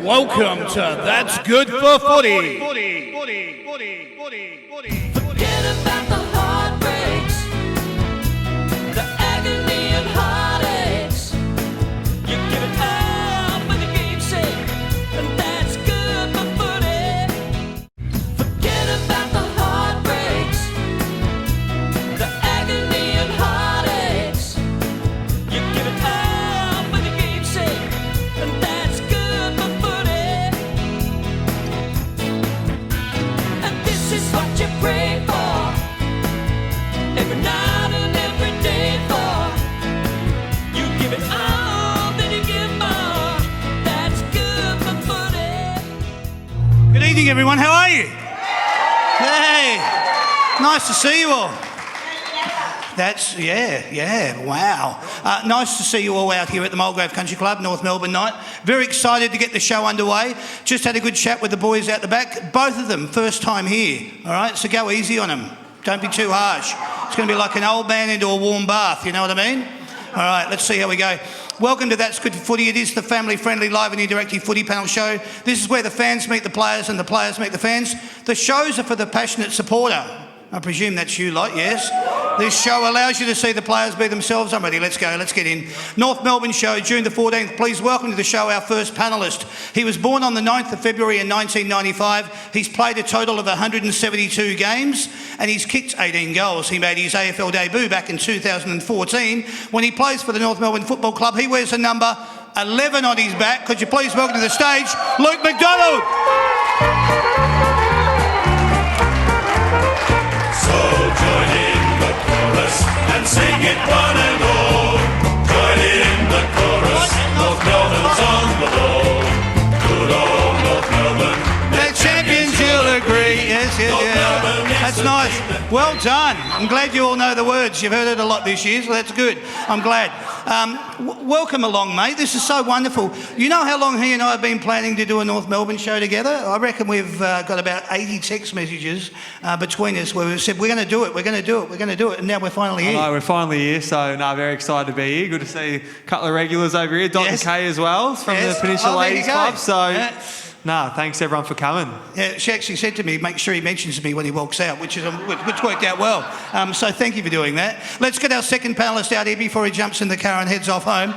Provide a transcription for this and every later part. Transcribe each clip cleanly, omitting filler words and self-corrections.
Welcome to That's Good for Footy. Forget about the heartbreaks, the agony and heartaches. You give it all for the game's sake, and that's good for footy. Forget about the heartbreaks, the agony and heartaches. You give it all for the game's sake, and that's good for footy. And this is what you pray for. Every night and every day for. You give it all, then you give more. That's good for footy. Good evening, everyone. How are you? Hey, nice to see you all. Wow. Nice to see you all out here at the Mulgrave Country Club, North Melbourne night. Very excited to get the show underway. Just had a good chat with the boys out the back. Both of them, first time here, all right? So go easy on them. Don't be too harsh. It's going to be like an old man into a warm bath, you know what I mean? All right, let's see how we go. Welcome to That's Good for Footy. It is the family-friendly, live and interactive footy panel show. This is where the fans meet the players and the players meet the fans. The shows are for the passionate supporter. I presume that's you lot, yes? This show allows you to see the players be themselves. I'm ready, let's go, let's get in. North Melbourne show, June the 14th. Please welcome to the show our first panellist. He was born on the 9th of February in 1995. He's played a total of 172 games and he's kicked 18 goals. He made his AFL debut back in 2014 when he plays for the North Melbourne Football Club. He wears the number 11 on his back. Could you please welcome to the stage, Luke McDonald? So join in the chorus and sing it one and all. Join in the chorus, North Melbourne's on the ball. Good old North Melbourne, The champions, you'll agree. Yes, yeah. That's nice. Well done. I'm glad you all know the words. You've heard it a lot this year, so that's good. I'm glad. Welcome along, mate. This is so wonderful. You know how long he and I have been planning to do a North Melbourne show together? I reckon we've got about 80 text messages between us where we've said, we're going to do it, we're going to do it, we're going to do it, and now we're finally here. We're finally here, so very excited to be here. Good to see a couple of regulars over here. Dot and Kay as well from the Peninsula Ladies Club. So, thanks everyone for coming. Yeah, she actually said to me, make sure he mentions me when he walks out, which worked out well. So thank you for doing that. Let's get our second panellist out here before he jumps in the car and heads off home.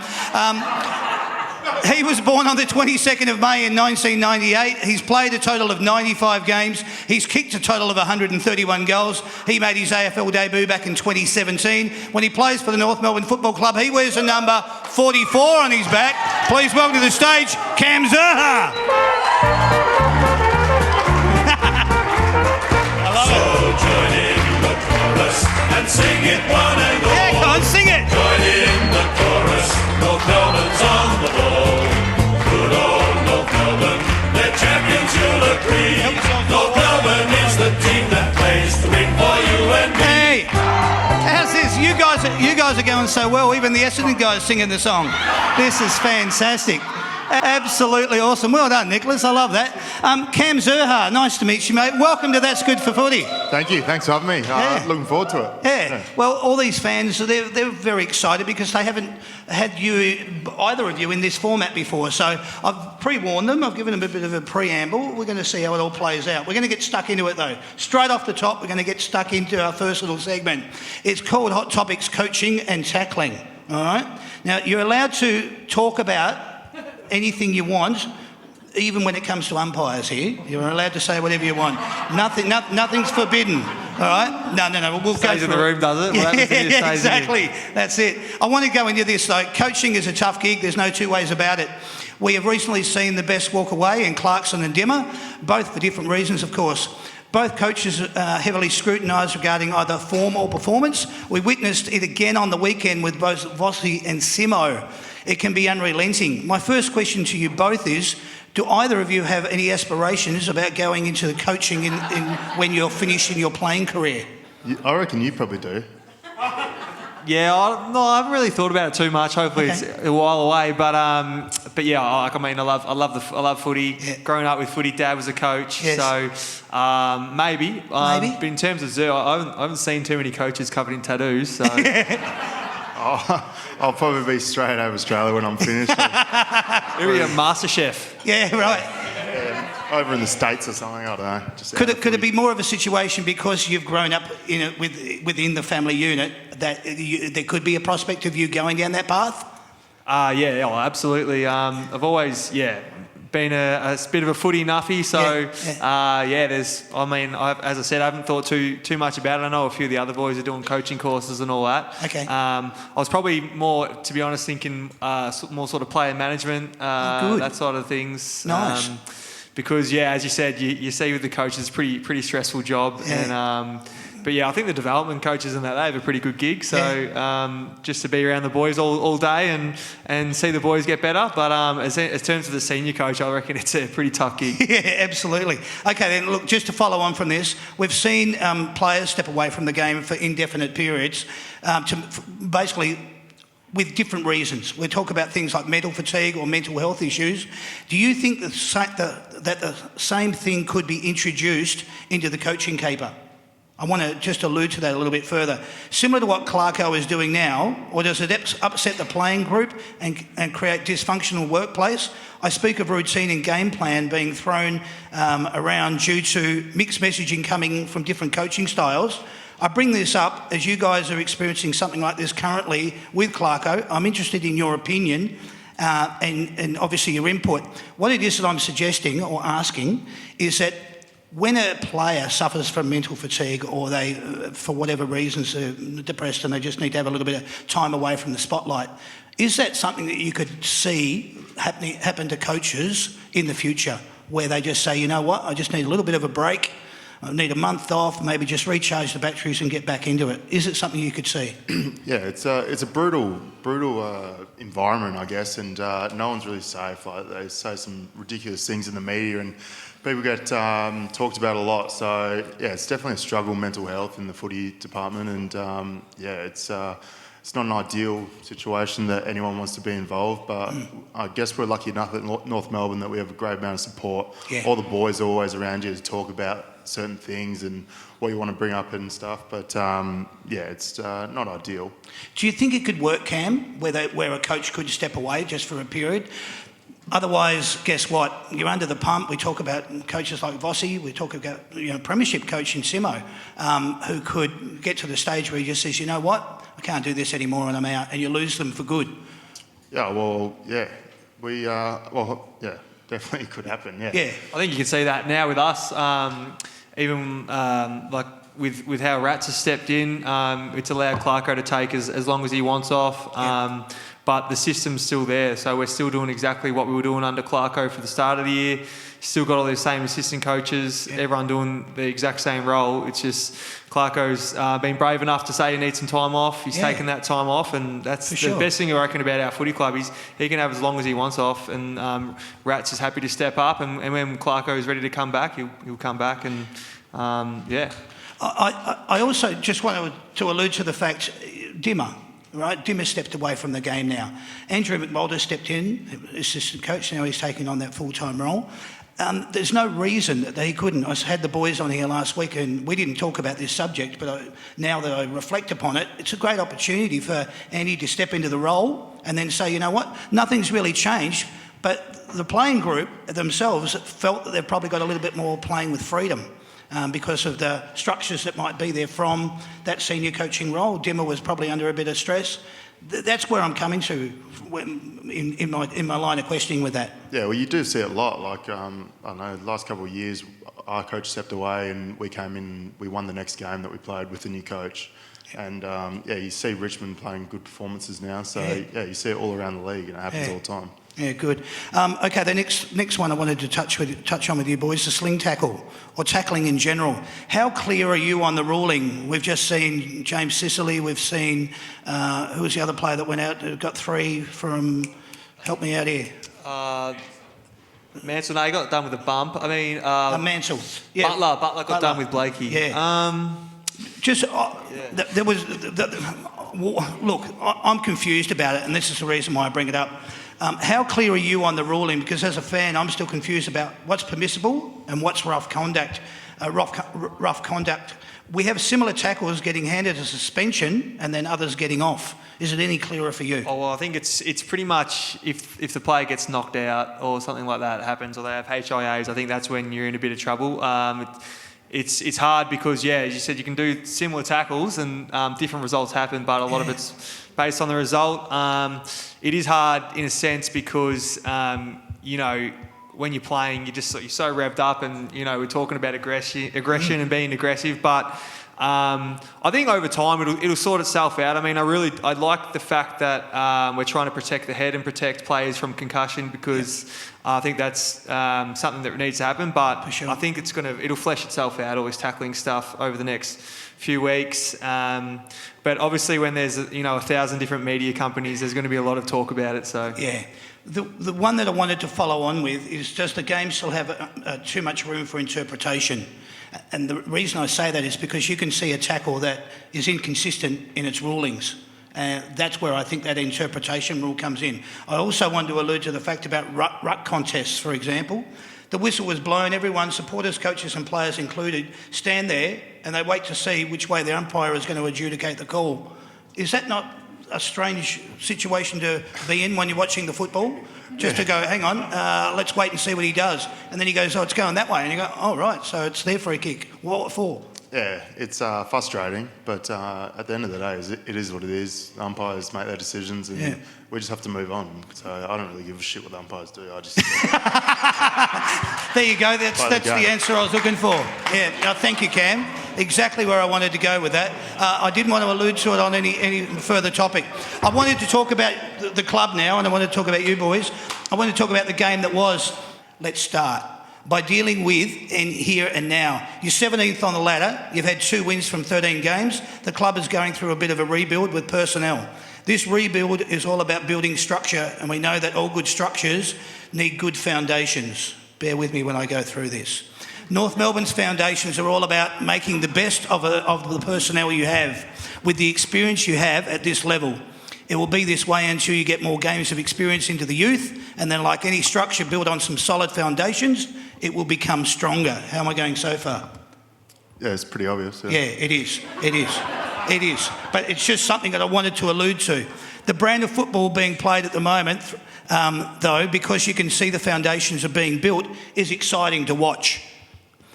He was born on the 22nd of May in 1998. He's played a total of 95 games. He's kicked a total of 131 goals. He made his AFL debut back in 2017. When he plays for the North Melbourne Football Club, he wears the number 44 on his back. Please welcome to the stage, Cam Zurha. so join in the chorus and sing it one and all. Yeah, come on, sing it. Join in the chorus, North Melbourne's on the ball. Good old North Melbourne, they're champions, you'll agree. North Melbourne is the team that plays to win for you and me. Hey, how's this? You guys are going so well. Even the Essendon guys singing the song. This is fantastic. Absolutely awesome. Well done, Nicholas. I love that. Cam Zurha, nice to meet you, mate. Welcome to That's Good for Footy. Thank you. Thanks for having me. Looking forward to it. Yeah. Well, all these fans, they're very excited because they haven't had either of you in this format before. So I've pre-warned them. I've given them a bit of a preamble. We're going to see how it all plays out. We're going to get stuck into it, though. Straight off the top, we're going to get stuck into our first little segment. It's called Hot Topics Coaching and Tackling. All right? Now, you're allowed to talk about anything you want, even when it comes to umpires here. You're allowed to say whatever you want. Nothing's forbidden. All right? No. We'll Stays go in the room, does it? Yeah, exactly. That's it. I want to go into this though. Coaching is a tough gig. There's no two ways about it. We have recently seen the best walk away in Clarkson and Dimmer, both for different reasons, of course. Both coaches are heavily scrutinised regarding either form or performance. We witnessed it again on the weekend with both Aussie and Simo. It can be unrelenting. My first question to you both is, do either of you have any aspirations about going into the coaching in when you're finished in your playing career? I reckon you probably do. Yeah, I haven't really thought about it too much. Hopefully it's a while away, but yeah, I love footy. Yeah. Growing up with footy, Dad was a coach, Yes. so maybe. But in terms of Zer, I haven't seen too many coaches covered in tattoos. So I'll probably be straight over Australia when I'm finished. Maybe a master chef. Yeah, right. Over in the States or something, I don't know. Just Could it be more of a situation because you've grown up within the family unit that there could be a prospect of you going down that path? Absolutely. I've always, been a bit of a footy nuffy, so as I said, I haven't thought too much about it. I know a few of the other boys are doing coaching courses and all that. Okay. I was probably more, to be honest, thinking more sort of player management, that sort of things. Nice. Because as you said, you see with the coaches, it's pretty stressful job, and but I think the development coaches and that, they have a pretty good gig. So just to be around the boys all day and see the boys get better. But as terms of the senior coach, I reckon it's a pretty tough gig. Yeah, absolutely. Okay, then look, just to follow on from this, we've seen players step away from the game for indefinite periods, basically with different reasons. We talk about things like mental fatigue or mental health issues. Do you think that the same thing could be introduced into the coaching caper? I want to just allude to that a little bit further. Similar to what Clarko is doing now, or does it upset the playing group and create dysfunctional workplace? I speak of routine and game plan being thrown around due to mixed messaging coming from different coaching styles. I bring this up as you guys are experiencing something like this currently with Clarko. I'm interested in your opinion and obviously your input. What it is that I'm suggesting or asking is that when a player suffers from mental fatigue or they, for whatever reasons, are depressed and they just need to have a little bit of time away from the spotlight, is that something that you could see happen to coaches in the future where they just say, you know what, I just need a little bit of a break, I need a month off, maybe just recharge the batteries and get back into it? Is it something you could see? Yeah, it's a brutal environment, I guess, and no one's really safe. Like, they say some ridiculous things in the media and people get talked about a lot. So it's definitely a struggle, mental health in the footy department, and it's not an ideal situation that anyone wants to be involved. But I guess we're lucky enough at North Melbourne that we have a great amount of support. Yeah. All the boys are always around you to talk about certain things and what you want to bring up and stuff. But it's not ideal. Do you think it could work, Cam, where a coach could step away just for a period? Otherwise, guess what? You're under the pump. We talk about coaches like Aussie. We talk about premiership coach in Simo, who could get to the stage where he just says, you know what, I can't do this anymore and I'm out, and you lose them for good. Definitely could happen. Yeah. I think you can see that now with us. Even like with how Rats has stepped in, it's allowed Clarko to take as long as he wants off. But the system's still there, so we're still doing exactly what we were doing under Clarko for the start of the year. Still got all those same assistant coaches, everyone doing the exact same role. It's just Clarko's been brave enough to say he needs some time off. He's taken that time off, and that's the best thing I reckon about our footy club. He can have as long as he wants off, and Rats is happy to step up, and when Clarko is ready to come back, he'll come back, and I also just wanted to allude to the fact, Dimmer. Right, Dimmer stepped away from the game now. Andrew McMulder stepped in, assistant coach. Now he's taking on that full-time role. There's no reason that he couldn't. I had the boys on here last week and we didn't talk about this subject, but now that I reflect upon it, it's a great opportunity for Andy to step into the role and then say, you know what, nothing's really changed, but the playing group themselves felt that they've probably got a little bit more playing with freedom. Because of the structures that might be there from that senior coaching role. Dimmer was probably under a bit of stress. That's where I'm coming to in my line of questioning with that. Yeah, well, you do see it a lot. Like, I don't know, the last couple of years, our coach stepped away and we came in, we won the next game that we played with the new coach. And, you see Richmond playing good performances now. So, you see it all around the league and it happens all the time. Yeah, good. Okay, the next one I wanted to touch on with you boys, the sling tackle, or tackling in general. How clear are you on the ruling? We've just seen James Sicily, we've seen, who was the other player that went out, who got 3 from, help me out here. Mansell, no, he got done with a bump. I mean... Mansell, yeah. Butler got done with Blakey. Yeah. There was... look, I'm confused about it, and this is the reason why I bring it up. How clear are you on the ruling? Because as a fan, I'm still confused about what's permissible and what's rough conduct. rough conduct. We have similar tackles getting handed a suspension and then others getting off. Is it any clearer for you? Oh, well, I think it's pretty much if the player gets knocked out or something like that happens, or they have HIAs, I think that's when you're in a bit of trouble. It's hard because, yeah, as you said, you can do similar tackles and different results happen, but a lot of it's based on the result. It is hard in a sense because, when you're playing, you're so revved up, and we're talking about aggression and being aggressive. But I think over time it'll sort itself out. I mean, I like the fact that we're trying to protect the head and protect players from concussion, because I think that's something that needs to happen. But sure. I think it'll flesh itself out, all this tackling stuff over the next few weeks. But obviously, when there's 1,000 different media companies, there's going to be a lot of talk about it. So yeah. The one that I wanted to follow on with is, does the game still have too much room for interpretation? And the reason I say that is because you can see a tackle that is inconsistent in its rulings. That's where I think that interpretation rule comes in. I also want to allude to the fact about ruck contests, for example. The whistle was blown, everyone, supporters, coaches and players included, stand there and they wait to see which way the umpire is going to adjudicate the call. Is that not a strange situation to be in when you're watching the football? Just to go, hang on, let's wait and see what he does. And then he goes, oh, it's going that way. And you go, oh, right, so it's their free kick. What for? Yeah, it's frustrating, but at the end of the day, it is what it is. Umpires make their decisions, and we just have to move on. So I don't really give a shit what the umpires do. I just There you go. That's the answer I was looking for. Yeah. No, thank you, Cam. Exactly where I wanted to go with that. I didn't want to allude to it on any further topic. I wanted to talk about the club now, and I want to talk about you boys. I want to talk about the game that was. Let's start by dealing with and here and now. You're 17th on the ladder. You've had 2 wins from 13 games. The club is going through a bit of a rebuild with personnel. This rebuild is all about building structure, and we know that all good structures need good foundations. Bear with me when I go through this. North Melbourne's foundations are all about making the best of the personnel you have with the experience you have at this level. It will be this way until you get more games of experience into the youth, and then, like any structure built on some solid foundations, it will become stronger. How am I going so far? Yeah, it's pretty obvious. Yeah, it is. It is. It is. But it's just something that I wanted to allude to. The brand of football being played at the moment, though, because you can see the foundations are being built, is exciting to watch.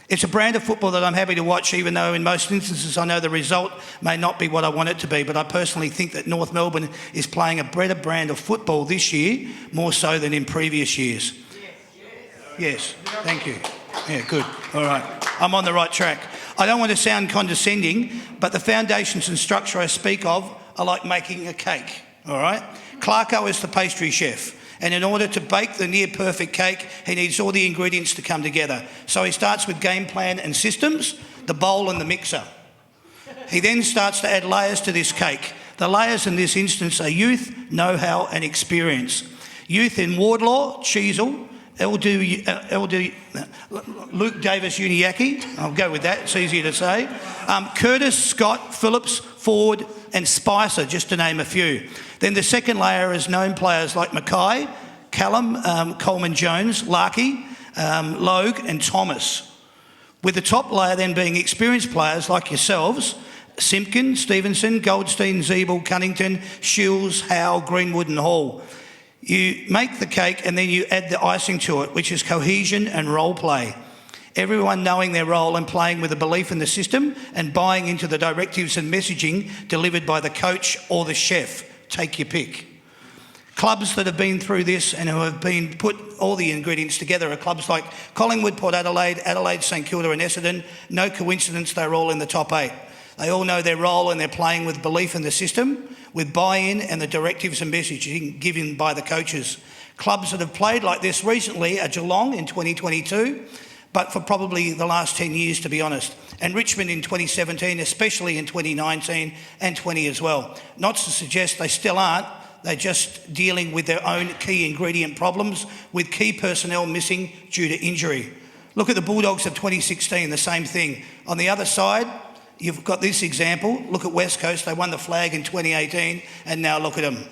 It's a brand of football that I'm happy to watch, even though in most instances I know the result may not be what I want it to be. But I personally think that North Melbourne is playing a better brand of football this year, more so than in previous years. Yes, thank you. Yeah, good. All right. I'm on the right track. I don't want to sound condescending, but the foundations and structure I speak of are like making a cake, all right? Clarko is the pastry chef. And in order to bake the near-perfect cake, he needs all the ingredients to come together. So he starts with game plan and systems, the bowl and the mixer. He then starts to add layers to this cake. The layers in this instance are youth, know-how and experience. Youth in Wardlaw, Cheezel, Luke Davis Uniacke, I'll go with that, it's easier to say. Curtis, Scott, Phillips, Ford and Spicer, just to name a few. Then the second layer is known players like Mackay, Callum, Coleman-Jones, Larkey, Logue and Thomas. With the top layer then being experienced players like yourselves, Simpkin, Stevenson, Goldstein, Zeeble, Cunnington, Shields, Howe, Greenwood and Hall. You make the cake and then you add the icing to it, which is cohesion and role play. Everyone knowing their role and playing with a belief in the system and buying into the directives and messaging delivered by the coach or the chef. Take your pick. Clubs that have been through this and who have been put all the ingredients together are clubs like Collingwood, Port Adelaide, Adelaide, St Kilda and Essendon. No coincidence they're all in the top 8. They all know their role and they're playing with belief in the system, with buy-in and the directives and messaging given by the coaches. Clubs that have played like this recently are Geelong in 2022, but for probably the last 10 years, to be honest. And Richmond in 2017, especially in 2019 and 20 as well. Not to suggest they still aren't, they're just dealing with their own key ingredient problems, with key personnel missing due to injury. Look at the Bulldogs of 2016, the same thing. On the other side, you've got this example. Look at West Coast, they won the flag in 2018, and now look at them.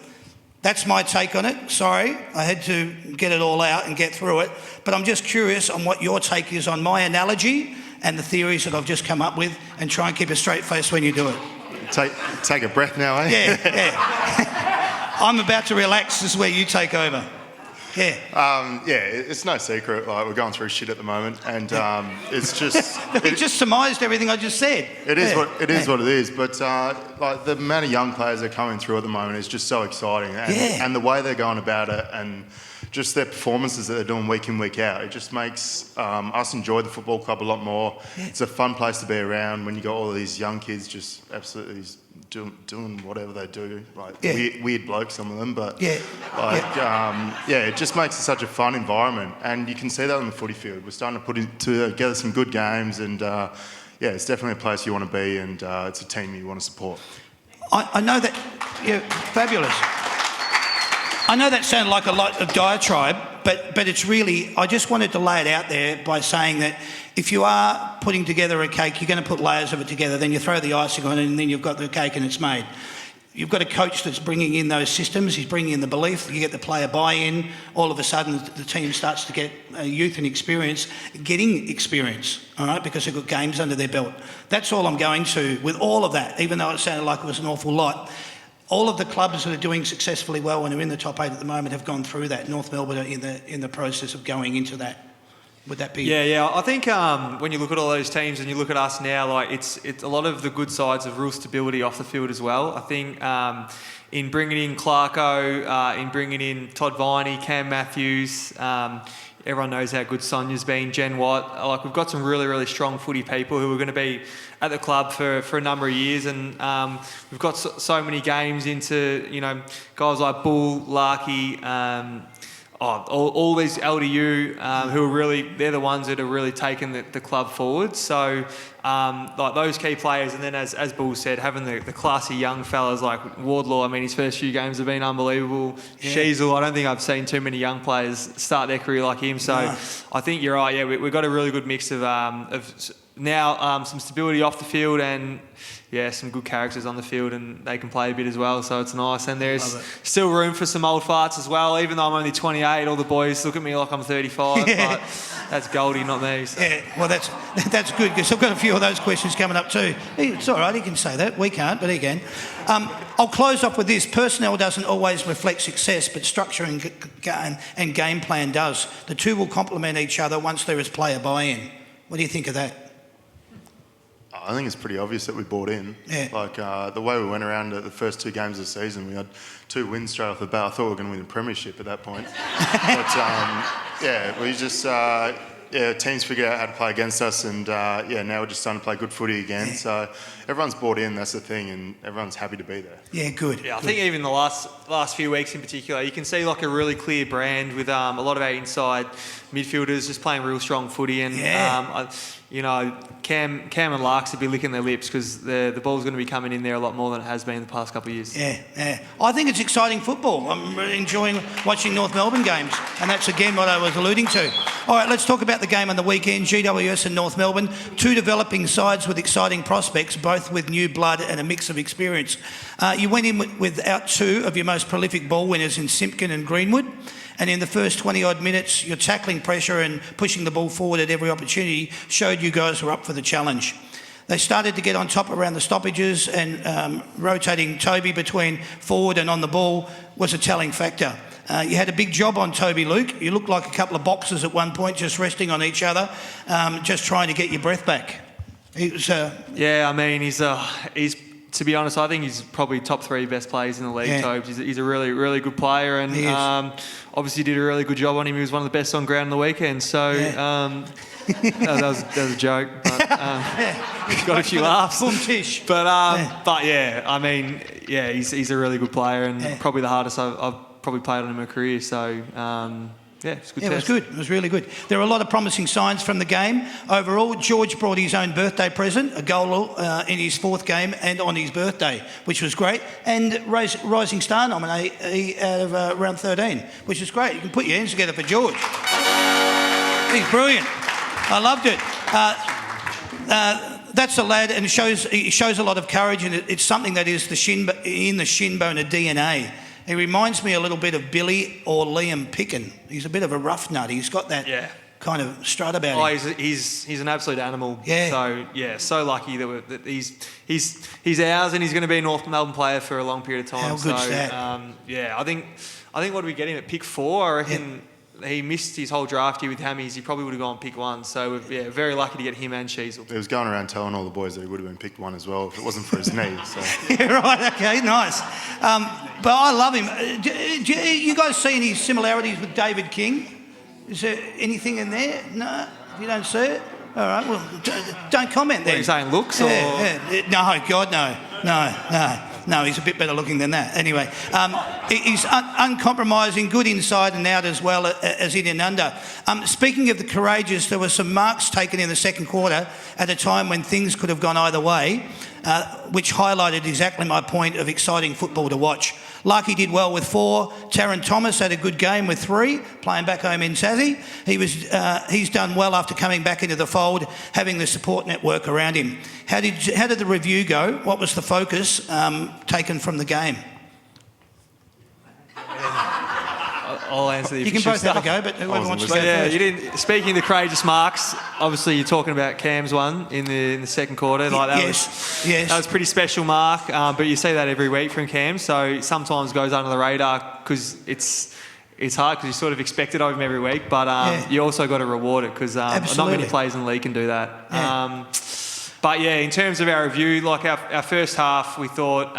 That's my take on it. Sorry, I had to get it all out and get through it. But I'm just curious on what your take is on my analogy and the theories that I've just come up with, and try and keep a straight face when you do it. Take a breath now, eh? Yeah. I'm about to relax. This is where you take over. Yeah. It's no secret. Like, we're going through shit at the moment, and it's just. It just surmised everything I just said. It is what it is. But like the amount of young players that are coming through at the moment is just so exciting, and the way they're going about it, and just their performances that they're doing week in, week out, it just makes us enjoy the football club a lot more. Yeah. It's a fun place to be around when you got all of these young kids just absolutely doing whatever they do, like weird blokes, some of them, but it just makes it such a fun environment, and you can see that on the footy field. We're starting to put together some good games, and it's definitely a place you want to be, and it's a team you want to support. I know that, fabulous. I know that sounded like a lot of diatribe, but it's really, I just wanted to lay it out there by saying that if you are putting together a cake, you're going to put layers of it together, then you throw the icing on it, and then you've got the cake and it's made. You've got a coach that's bringing in those systems, he's bringing in the belief, you get the player buy-in, all of a sudden the team starts to get youth and experience, getting experience, all right, because they've got games under their belt. That's all I'm going to with all of that, even though it sounded like it was an awful lot. All of the clubs that are doing successfully well and are in the top 8 at the moment have gone through that. North Melbourne are in the process of going into that. Would that be? Yeah. I think when you look at all those teams and you look at us now, like it's a lot of the good sides of real stability off the field as well. I think in bringing in Clarko, in bringing in Todd Viney, Cam Matthews. Everyone knows how good Sonia's been, Jen Watt. Like, we've got some really, really strong footy people who are going to be at the club for a number of years, and we've got so many games into, guys like Bull, Larky, all these LDU who are really, they're the ones that are really taking the club forward. So like those key players, and then as Bull said, having the classy young fellas like Wardlaw, I mean, his first few games have been unbelievable. Yeah. Sheasel, I don't think I've seen too many young players start their career like him. So I think you're right. Yeah, we've got a really good mix of now some stability off the field, and some good characters on the field, and they can play a bit as well, so it's nice. And there's still room for some old farts as well, even though I'm only 28. All the boys look at me like I'm 35, but that's Goldie, not me. So. Yeah, well, that's good, because I've got a few of those questions coming up too. It's all right, he can say that. We can't, but he can. I'll close off with this. Personnel doesn't always reflect success, but structure and game plan does. The two will complement each other once there is player buy-in. What do you think of that? I think it's pretty obvious that we bought in. Yeah. Like the way we went around the first 2 games of the season, we had 2 wins straight off the bat. I thought we were going to win the premiership at that point. But we just teams figure out how to play against us, and now we're just starting to play good footy again. Yeah. So everyone's bought in. That's the thing, and everyone's happy to be there. Yeah, good. Yeah, I think even the last few weeks in particular, you can see like a really clear brand with a lot of our inside midfielders just playing real strong footy, and Cam and Larks would be licking their lips because the ball's going to be coming in there a lot more than it has been in the past couple of years. Yeah. I think it's exciting football. I'm enjoying watching North Melbourne games, and that's again what I was alluding to. All right, let's talk about the game on the weekend. GWS and North Melbourne, 2 developing sides with exciting prospects, both with new blood and a mix of experience. You went in without 2 of your most prolific ball winners in Simpkin and Greenwood. And in the first 20-odd minutes, your tackling pressure and pushing the ball forward at every opportunity showed you guys were up for the challenge. They started to get on top around the stoppages, and rotating Toby between forward and on the ball was a telling factor. You had a big job on Toby, Luke. You looked like a couple of boxers at one point, just resting on each other, just trying to get your breath back. He's to be honest, I think he's probably top 3 best players in the league, Tobes. He's a really, really good player, and obviously did a really good job on him. He was one of the best on ground on the weekend, so that was a joke, but got a few laughs. Boom-tish. He's a really good player, and probably the hardest I've probably played on in my career, so... it's good. It was good. It was really good. There were a lot of promising signs from the game. Overall, George brought his own birthday present, a goal in his 4th game and on his birthday, which was great. And Rising Star nominee out of round 13, which is great. You can put your hands together for George. He's brilliant. I loved it. That's a lad, and he shows a lot of courage, and it's something that is in the shin bone of DNA. He reminds me a little bit of Billy or Liam Picken. He's a bit of a rough nut. He's got that kind of strut about Oh, him. he's an absolute animal. Yeah. So so lucky that he's ours, and he's going to be a North Melbourne player for a long period of time. How good's so that? I think what did we get him at pick 4? I reckon he missed his whole draft year with hammies. He probably would have gone pick 1. So we're very lucky to get him and Sheasel. He was going around telling all the boys that he would have been picked 1 as well if it wasn't for his knee. So. Yeah, right, okay, nice. But I love him. Do you guys see any similarities with David King? Is there anything in there? No? You don't see it? All right, well, don't comment then. What are you saying, looks? Or? No, God, no. No, he's a bit better looking than that. Anyway, he's uncompromising, good inside and out as well as in and under. Speaking of the courageous, there were some marks taken in the second quarter at a time when things could have gone either way, which highlighted exactly my point of exciting football to watch. Larky did well with 4. Taron Thomas had a good game with 3, playing back home in Tassie. He's done well after coming back into the fold, having the support network around him. How did the review go? What was the focus taken from the game? I'll answer the You can official both have a stuff. go, but whoever wants to go But first. you didn't. Speaking of the courageous marks, obviously you're talking about Cam's one in the second quarter. Like that Yes. that was a pretty special mark. But you see that every week from Cam, so sometimes goes under the radar because it's hard because you sort of expect it of him every week. But you also got to reward it because not many players in the league can do that. Yeah. But in terms of our review, like our first half, we thought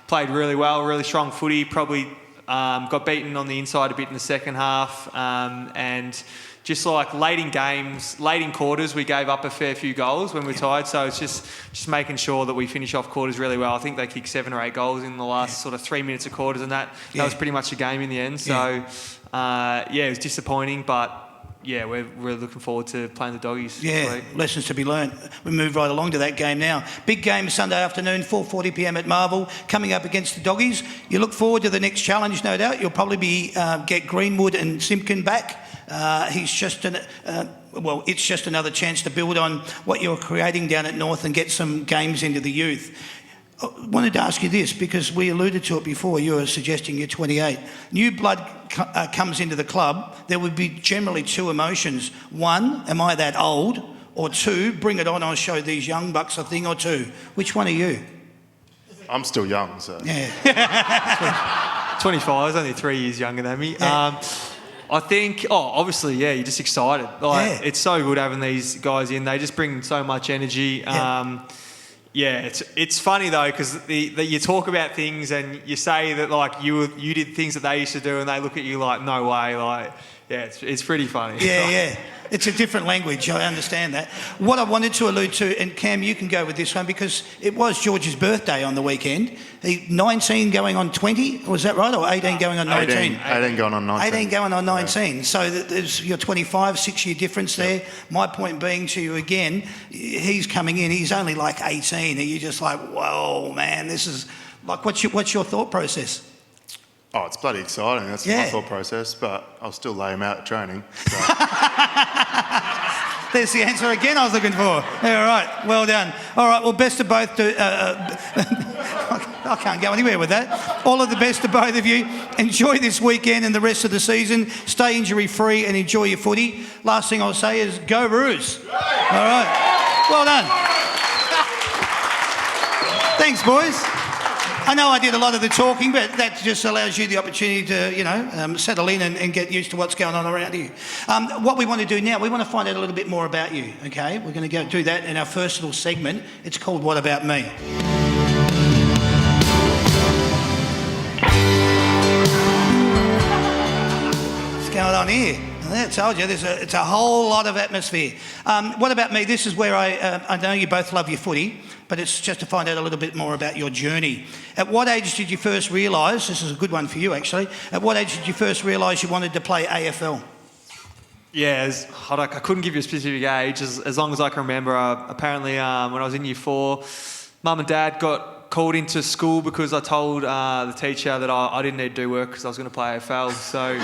played really well, really strong footy. Probably got beaten on the inside a bit in the second half, and just like late in quarters, we gave up a fair few goals when we were tired. So it's just making sure that we finish off quarters really well. I think they kicked 7 or 8 goals in the last sort of 3 minutes of quarters, and that was pretty much the game in the end. So it was disappointing, but. Yeah, we're looking forward to playing the Doggies. Yeah, lessons to be learned. We move right along to that game now. Big game Sunday afternoon, 4:40 p.m. at Marvel, coming up against the Doggies. You look forward to the next challenge, no doubt. You'll probably get Greenwood and Simpkin back. He's just it's just another chance to build on what you're creating down at North and get some games into the youth. I wanted to ask you this because we alluded to it before. You were suggesting you're 28. New blood comes into the club. There would be generally 2 emotions. 1, am I that old? Or 2, bring it on, I'll show these young bucks a thing or 2. Which one are you? I'm still young, so. Yeah. 25, he's only 3 years younger than me. Yeah. I think, obviously, you're just excited. It's so good having these guys in. They just bring so much energy. It's funny though because you talk about things and you say that like you did things that they used to do and they look at you like no way, it's pretty funny. Yeah. It's a different language, I understand that. What I wanted to allude to, and Cam, you can go with this one because it was George's birthday on the weekend. 19 going on 20, was that right? Or 18 going on 19? 18 going on 19. 18 going on 19. Yeah. So there's your 25, 6-year difference there. My point being to you again, he's coming in, he's only like 18, and you're just like, whoa, man, this is like, what's your thought process? Oh, it's bloody exciting. That's my thought process, but I'll still lay him out at training. So. There's the answer again I was looking for. Yeah, all right, well done. All right, well, best of both. I can't go anywhere with that. All of the best to both of you. Enjoy this weekend and the rest of the season. Stay injury-free and enjoy your footy. Last thing I'll say is go Roos. All right, well done. Thanks, boys. I know I did a lot of the talking, but that just allows you the opportunity to, settle in and get used to what's going on around you. What we want to do now, we want to find out a little bit more about you, okay? We're going to go do that in our first little segment. It's called What About Me? What's going on here? I told you, it's a whole lot of atmosphere. What about me? This is where I know you both love your footy, but it's just to find out a little bit more about your journey. At what age did you first realise, this is a good one for you actually, at what age did you first realise you wanted to play AFL? Yeah, I couldn't give you a specific age. As long as I can remember, apparently when I was in year 4, Mum and Dad got called into school because I told the teacher that I didn't need to do work because I was going to play AFL. So...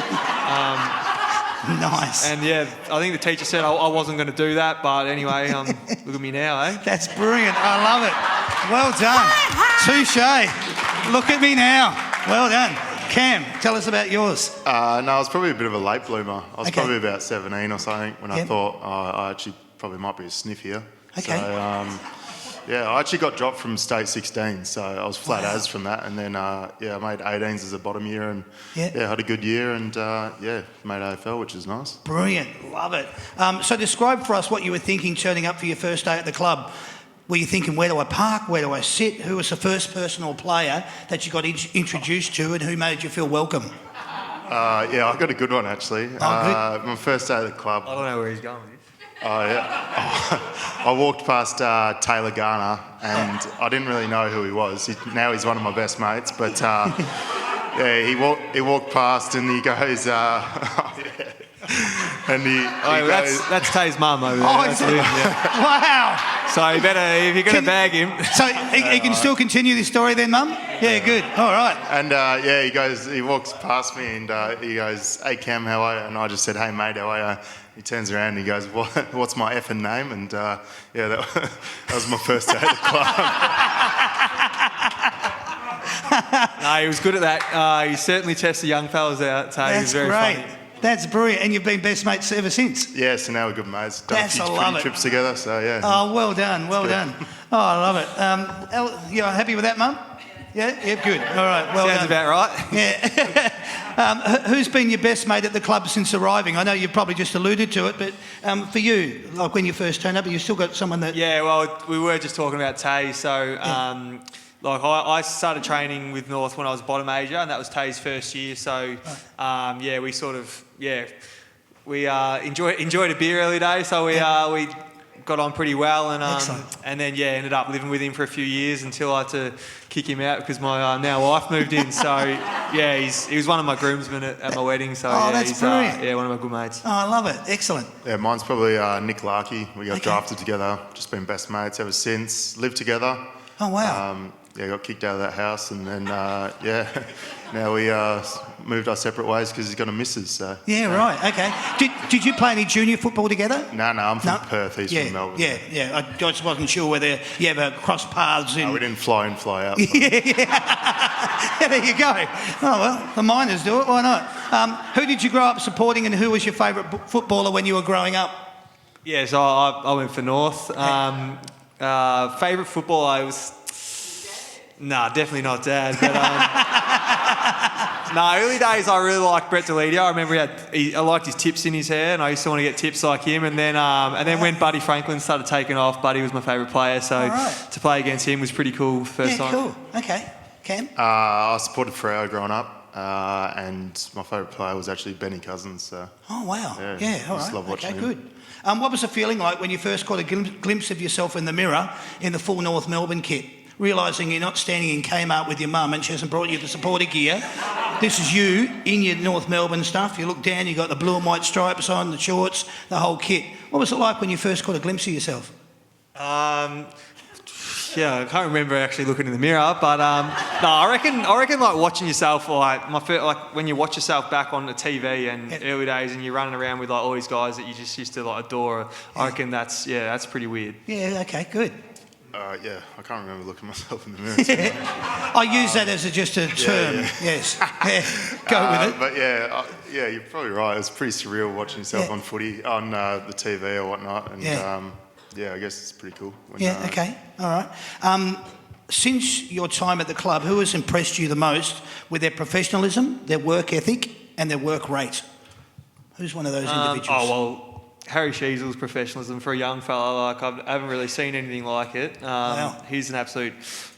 Nice. And I think the teacher said I wasn't going to do that, but anyway, look at me now, eh? That's brilliant. I love it. Well done. Touche. Look at me now. Well done. Cam, tell us about yours. No, I was probably a bit of a late bloomer. I was Okay. probably about 17 or something when I Yep. thought, I actually probably might be a sniff here. Okay. So, yeah, I actually got dropped from state 16, so I was flat Wow. as from that. And then, I made 18s as a bottom year and, Yeah. had a good year and, made AFL, which is nice. Brilliant, love it. So describe for us what you were thinking turning up for your first day at the club. Were you thinking, where do I park, where do I sit? Who was the first person or player that you got introduced to and who made you feel welcome? I got a good one actually. Good. My first day at the club. I don't know where he's going with this. Oh, yeah. I walked past Taylor Garner and I didn't really know who he was. Now he's one of my best mates, but he walked past and he goes, and he goes, That's Tay's mum over there. Oh, That's is it? him, yeah. Wow. So you better, if you're going to bag him. So he can still continue this story then, Mum? Yeah, good. All right. and he walks past me and he goes, "Hey Cam, how are you?" And I just said, "Hey mate, how are you?" He turns around and he goes, "What's my effing name?" And that was my first day at the club. No, he was good at that. He certainly tested young fellas out, Tay. He was That's very great. funny. That's brilliant. And you've been best mates ever since? Yeah, so now we're good mates. Done Yes, a I few love footy it. trips together, so yeah. Oh, well done, well done. Oh, I love it. You're happy with that, Mum? Yeah, good. All right, well Sounds done. about right. Yeah. Who's been your best mate at the club since arriving? I know you've probably just alluded to it, but for you, like when you first turned up, you still got someone that... Yeah, well, we were just talking about Tay. So, I started training with North when I was bottom major, and that was Tay's first year. So, we sort of, we enjoyed a beer early days. So we got on pretty well, Excellent. and then ended up living with him for a few years until I had to kick him out because my now wife moved in. So he was one of my groomsmen at my wedding. So that's he's brilliant. one of my good mates. Oh, I love it. Excellent. Yeah, mine's probably Nick Larkey. We got Okay. drafted together, just been best mates ever since, lived together. Oh, wow. Got kicked out of that house and then, now we moved our separate ways because he's got a missus, so. Yeah, right. Okay. Did you play any junior football together? No, I'm from No? Perth, he's from Melbourne. Yeah. I just wasn't sure whether you ever crossed paths in... No, we didn't fly in, fly out. Yeah, there you go. Oh, well, the miners do it. Why not? Who did you grow up supporting and who was your favourite footballer when you were growing up? Yeah, so I went for North. Favourite football, I was... Nah, definitely not Dad. But early days I really liked Brett Deledio. I remember I liked his tips in his hair, and I used to want to get tips like him. And then when Buddy Franklin started taking off, Buddy was my favourite player. So to play against him was pretty cool first time. Cool. Okay. Cam? I supported Freo growing up, and my favourite player was actually Benny Cousins. So. Oh, wow. Yeah, all just right. love watching okay, him. good. What was the feeling like when you first caught a glimpse of yourself in the mirror in the full North Melbourne kit? Realising you're not standing in Kmart with your mum and she hasn't brought you the supporter gear. This is you in your North Melbourne stuff. You look down, you've got the blue and white stripes on, the shorts, the whole kit. What was it like when you first caught a glimpse of yourself? I can't remember actually looking in the mirror, but I reckon like watching yourself, like when you watch yourself back on the TV and early days, and you're running around with like all these guys that you just used to like adore. I reckon that's pretty weird. Yeah, okay, good. I can't remember looking myself in the mirror. Too much. I use that as just a term, yes. Go with it. But you're probably right. It's pretty surreal watching yourself on footy, on the TV or whatnot. And I guess it's pretty cool. Okay, all right. Since your time at the club, who has impressed you the most with their professionalism, their work ethic and their work rate? Who's one of those individuals? Harry Sheasel's professionalism for a young fella, like I haven't really seen anything like it. Wow. He's an absolute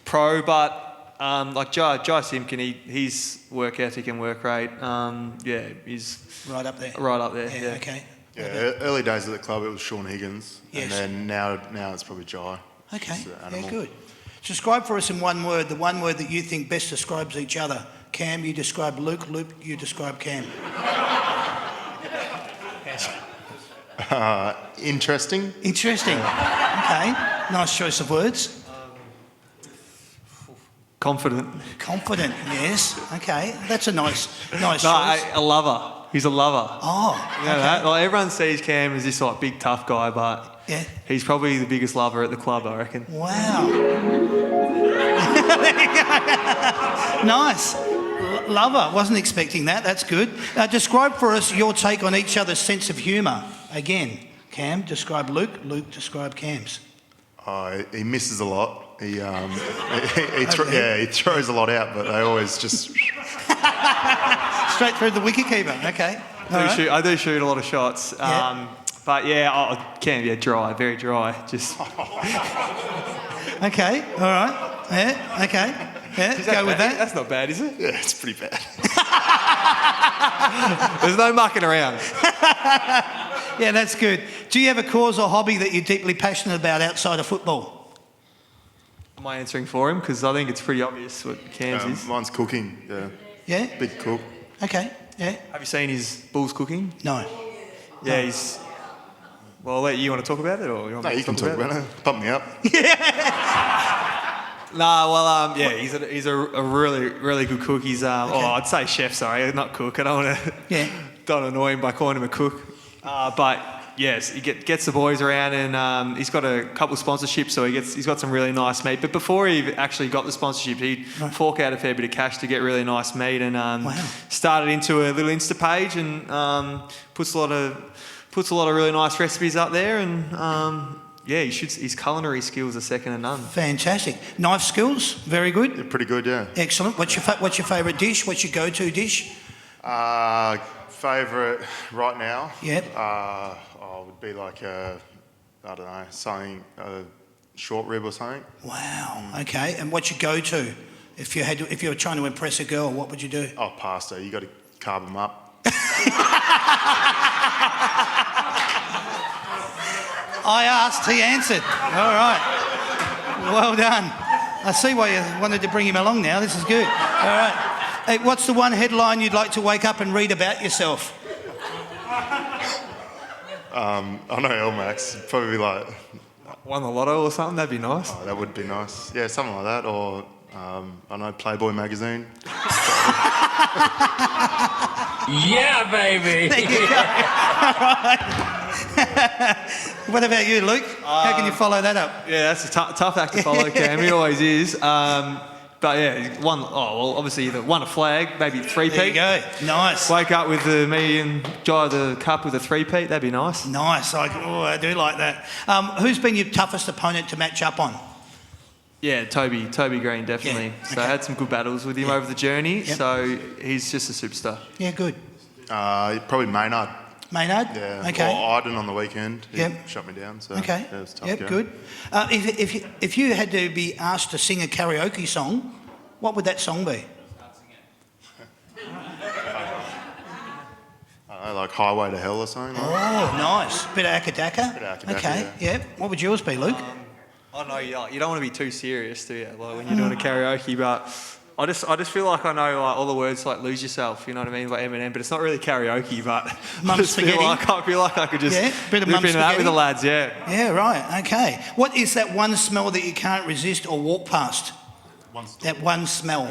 pro, but like Jai Simpkin, his work ethic and work rate, he's right up there. Right up there. Yeah. Okay. Yeah, early days at the club it was Sean Higgins, Yes. and then now it's probably Jai. Okay. It's an animal. Good. Describe for us in one word, the one word that you think best describes each other. Cam, you describe Luke. Luke, you describe Cam. Interesting. Interesting. Okay. Nice choice of words. Confident. Confident, yes. Okay. That's a nice No, choice. a lover. He's a lover. Oh, You know that? Like everyone sees Cam as this like big tough guy, but he's probably the biggest lover at the club, I reckon. Wow. There you go. Nice. Lover, wasn't expecting that. That's good. Describe for us your take on each other's sense of humour. Again, Cam, describe Luke. Luke, describe Cam's. He misses a lot. He throws a lot out, but they always just... Straight through the wicketkeeper. Okay. I do shoot a lot of shots. Yeah. But yeah, dry, very dry. Just Okay. All right. Yeah. Okay. Yeah. Go with that. That's not bad, is it? Yeah, it's pretty bad. There's no mucking around. Yeah, that's good. Do you have a cause or hobby that you're deeply passionate about outside of football? Am I answering for him? Because I think it's pretty obvious what Cam's is. Mine's cooking. Yeah. Yeah. Big cook. Okay. Yeah. Have you seen his bulls cooking? No. Yeah, he's... Well, I'll let you want to talk about it, or you want No, me you to can talk about it. Pump me up. He's a really, really good cook. He's I'd say chef. Sorry, not cook. I don't want to don't annoy him by calling him a cook. But yes, he gets the boys around, and he's got a couple of sponsorships, so he's got some really nice meat. But before he actually got the sponsorship, he'd fork out a fair bit of cash to get really nice meat, and started into a little Insta page, and puts a lot of really nice recipes up there, and his culinary skills are second to none. Fantastic. Knife skills, very good. They're pretty good, yeah. Excellent. What's your favourite dish? What's your go-to dish? Favourite right now? Yep. Would be like something, short rib or something. Wow. Okay. And what's your go-to? If you were trying to impress a girl, what would you do? Oh, pasta. You got to carb them up. I asked, he answered. All right. Well done. I see why you wanted to bring him along now. This is good. All right. Hey, what's the one headline you'd like to wake up and read about yourself? I know LMAX. Probably like... Won the lotto or something? That'd be nice. Oh, that would be nice. Yeah, something like that. Or, I know, Playboy magazine. Yeah, baby. There you go. All right. What about you, Luke? How can you follow that up? Yeah, that's a tough act to follow, Cam. He always is. But yeah, he won a flag, maybe three-peat. There you go. Nice. Wake up with me and Jai the cup with a three-peat. That'd be nice. Nice. I do like that. Who's been your toughest opponent to match up on? Yeah, Toby Green, definitely. Yeah, So I had some good battles with him over the journey. Yep. So he's just a superstar. Yeah, good. Probably Maynard. Maynard? Yeah. Okay. Or Iden on the weekend. He Yep. shut me down. So Okay. Yeah, it was tough. Yep, going. good. If you had to be asked to sing a karaoke song, what would that song be? Like Highway to Hell or something. Oh, nice. Bit of Akadaka? Bit of Akadaka, Okay, yeah. What would yours be, Luke? I know you don't want to be too serious, do you? Like when you're doing a karaoke, but I just feel like I know like all the words like "Lose Yourself," you know what I mean, like Eminem, but it's not really karaoke. But Mum I just feel spaghetti? like I could just bit of rip mum into that with spaghetti? the lads. Yeah. Yeah, right. Okay. What is that one smell that you can't resist or walk past? That one smell.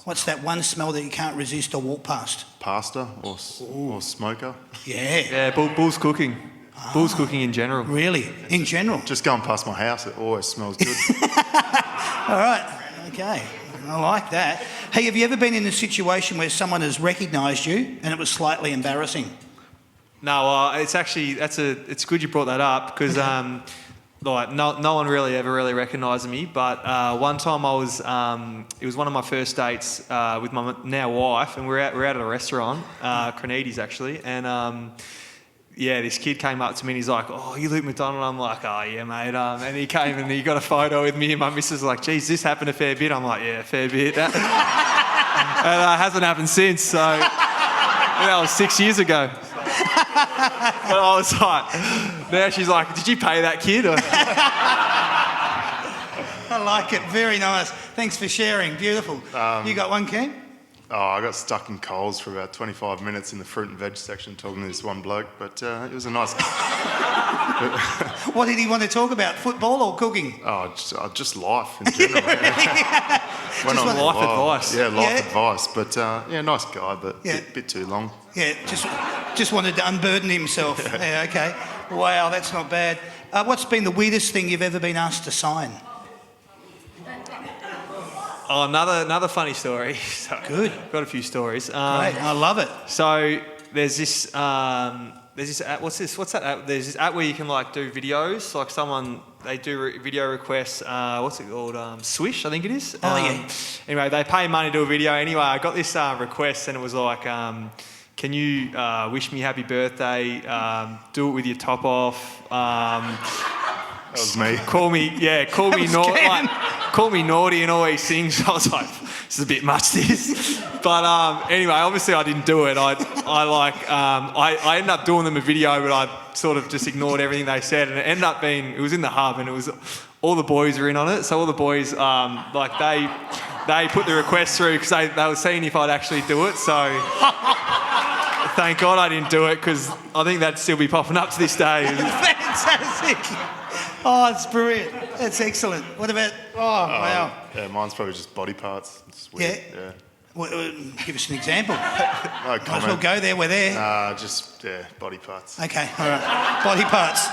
What's that one smell that you can't resist or walk past? Pasta or smoker. Yeah. Yeah, Bull's cooking. Bull's cooking in general. Really? In general? Just going past my house, it always smells good. All right. Okay. I like that. Hey, have you ever been in a situation where someone has recognised you and it was slightly embarrassing? No, it's actually it's good you brought that up because like no one really ever recognised me. But one time it was one of my first dates with my now wife, and we're out at a restaurant, Cronides actually, and. This kid came up to me and he's like, "Oh, you Luke McDonald?" I'm like, "Oh, yeah, mate." And he came and he got a photo with me and my missus was like, "Geez, this happened a fair bit." I'm like, "Yeah, a fair bit." And hasn't happened since, so that was 6 years ago. But I was like, now she's like, "Did you pay that kid?" I like it. Very nice. Thanks for sharing. Beautiful. You got one, Ken? Oh, I got stuck in Coles for about 25 minutes in the fruit and veg section talking to this one bloke, but it was a nice... What did he want to talk about? Football or cooking? Oh, just life in general. Life advice. Yeah, life advice. But nice guy, but a bit too long. Yeah, just wanted to unburden himself. Yeah, okay. Wow, that's not bad. What's been the weirdest thing you've ever been asked to sign? Oh, another funny story. So, Good. Got a few stories. Great, I love it. So there's this app. What's that app? There's this app where you can like do videos. Like they do video requests. What's it called? Swish, I think it is. Yeah. Anyway, they pay money to do a video. Anyway, I got this request and it was like, can you wish me happy birthday? Do it with your top off. That was me. Call me naughty. Call me naughty and all these things. I was like, this is a bit much, this. But anyway, obviously I didn't do it. I ended up doing them a video, but I sort of just ignored everything they said, and it ended up being, it was in the hub, and it was all the boys were in on it. So all the boys, they put the request through because they were seeing if I'd actually do it. So thank God I didn't do it, because I think that'd still be popping up to this day. Fantastic. Oh, it's brilliant. That's excellent. What about... Oh, wow. Yeah, mine's probably just body parts. It's weird. Yeah? Well, give us an example. No Might as well comment. go there, we're there. Body parts. Okay, all right. Body parts.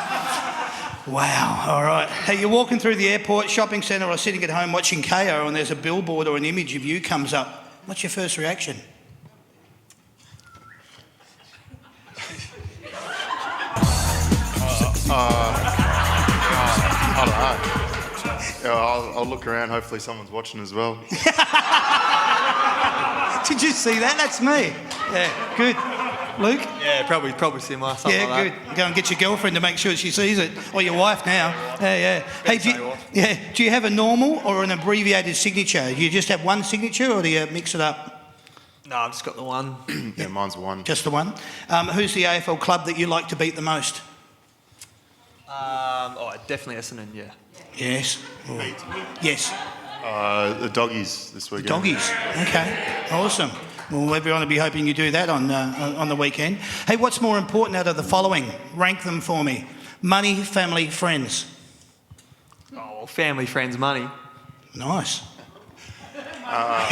Wow, all right. Hey, you're walking through the airport, shopping centre, or sitting at home watching KO, and there's a billboard or an image of you comes up. What's your first reaction? I don't know. Yeah, I'll look around. Hopefully someone's watching as well. Did you see that? That's me. Yeah, good. Luke? Yeah, probably similar. Something Yeah, like good. that. Go and get your girlfriend to make sure she sees it, or your wife now. Yeah. Hey, do you have a normal or an abbreviated signature? Do you just have one signature, or do you mix it up? No, I've just got the one. Yeah, mine's one. Just the one. Who's the AFL club that you like to beat the most? Definitely Essendon, yeah. Yes. Yes. The doggies this weekend. Doggies. Okay. Awesome. Well, everyone will be hoping you do that on the weekend. Hey, what's more important out of the following? Rank them for me. Money, family, friends. Oh, well, family, friends, money. Nice. I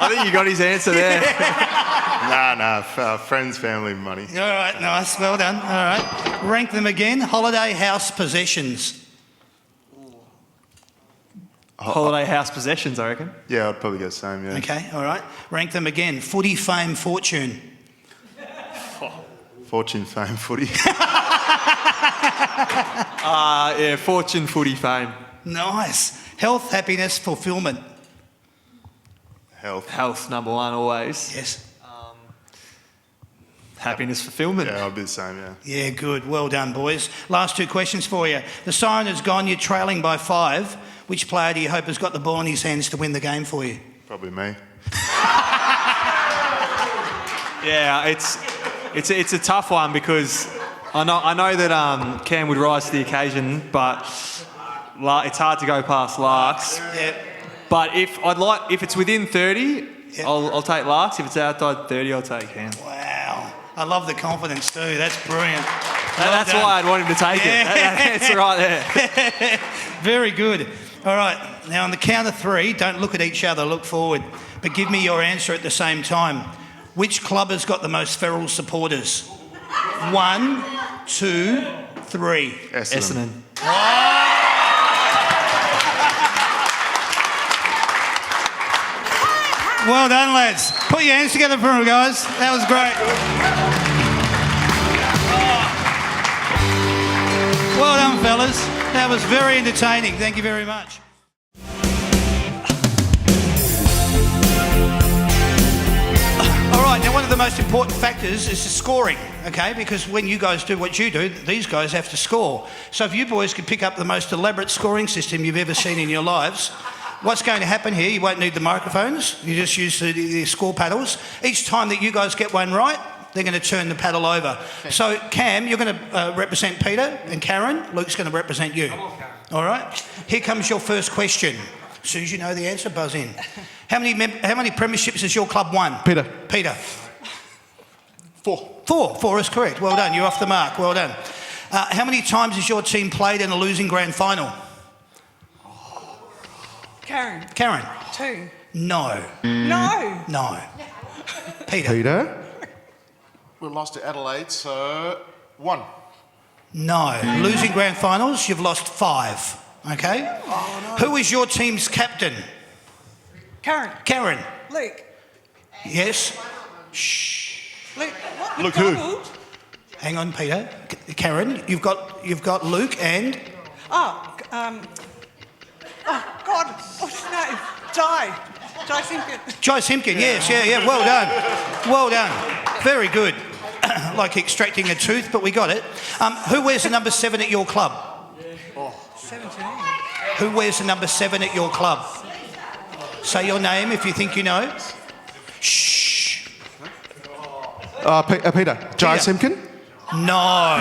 think you got his answer there. Friends, family, money. All right, nice. Well done. All right. Rank them again. Holiday, house, possessions. Holiday house possessions, I reckon. Yeah, I'd probably go the same, yeah. Okay, all right. Rank them again. Footy, fame, fortune. Fortune, fame, footy. Fortune, footy, fame. Nice. Health, happiness, fulfilment. Health. Number one, always. Yes. Happiness, fulfilment. Yeah, I'll be the same, yeah. Yeah, good. Well done, boys. Last two questions for you. The siren has gone. You're trailing by 5. Which player do you hope has got the ball in his hands to win the game for you? Probably me. Yeah, it's a tough one, because I know that Cam would rise to the occasion, but it's hard to go past Larks. Yeah. But if it's within 30, Yeah. I'll take Larks. If it's outside 30, I'll take Cam. Wow. I love the confidence too. That's brilliant. That's why I'd want him to take it. It's right there. Very good. All right. Now, on the count of 3, don't look at each other, look forward. But give me your answer at the same time. Which club has got the most feral supporters? 1, 2, 3. Essendon. Well done, lads. Put your hands together for them, guys. That was great. Well done, fellas. That was very entertaining. Thank you very much. All right, now one of the most important factors is the scoring, okay? Because when you guys do what you do, these guys have to score. So if you boys could pick up the most elaborate scoring system you've ever seen in your lives, what's going to happen here, you won't need the microphones, you just use the score paddles. Each time that you guys get one right, they're going to turn the paddle over. So, Cam, you're going to represent Peter, and Karen, Luke's going to represent you. All right? Here comes your first question. As soon as you know the answer, buzz in. How many premierships has your club won? Peter. 4 is correct. Well done. You're off the mark. Well done. How many times has your team played in a losing grand final? Karen. 2. No. No. Peter? We lost to Adelaide, so 1. No. Losing grand finals, you've lost 5. Okay? Who is your team's captain? Karen. Karen. Luke. Yes. Luke. What? Luke who? McDonald? Hang on, Peter. Karen, you've got Luke and Oh, God. What's his name? Jai Simpkin. Jai Simpkin. Yes, yeah. Well done. Well done. Very good. Like extracting a tooth, but we got it. Who wears the number 7 at your club? 17. Who wears the number 7 at your club? Say your name if you think you know. Shh. Peter. Jai Peter. Simpkin? No.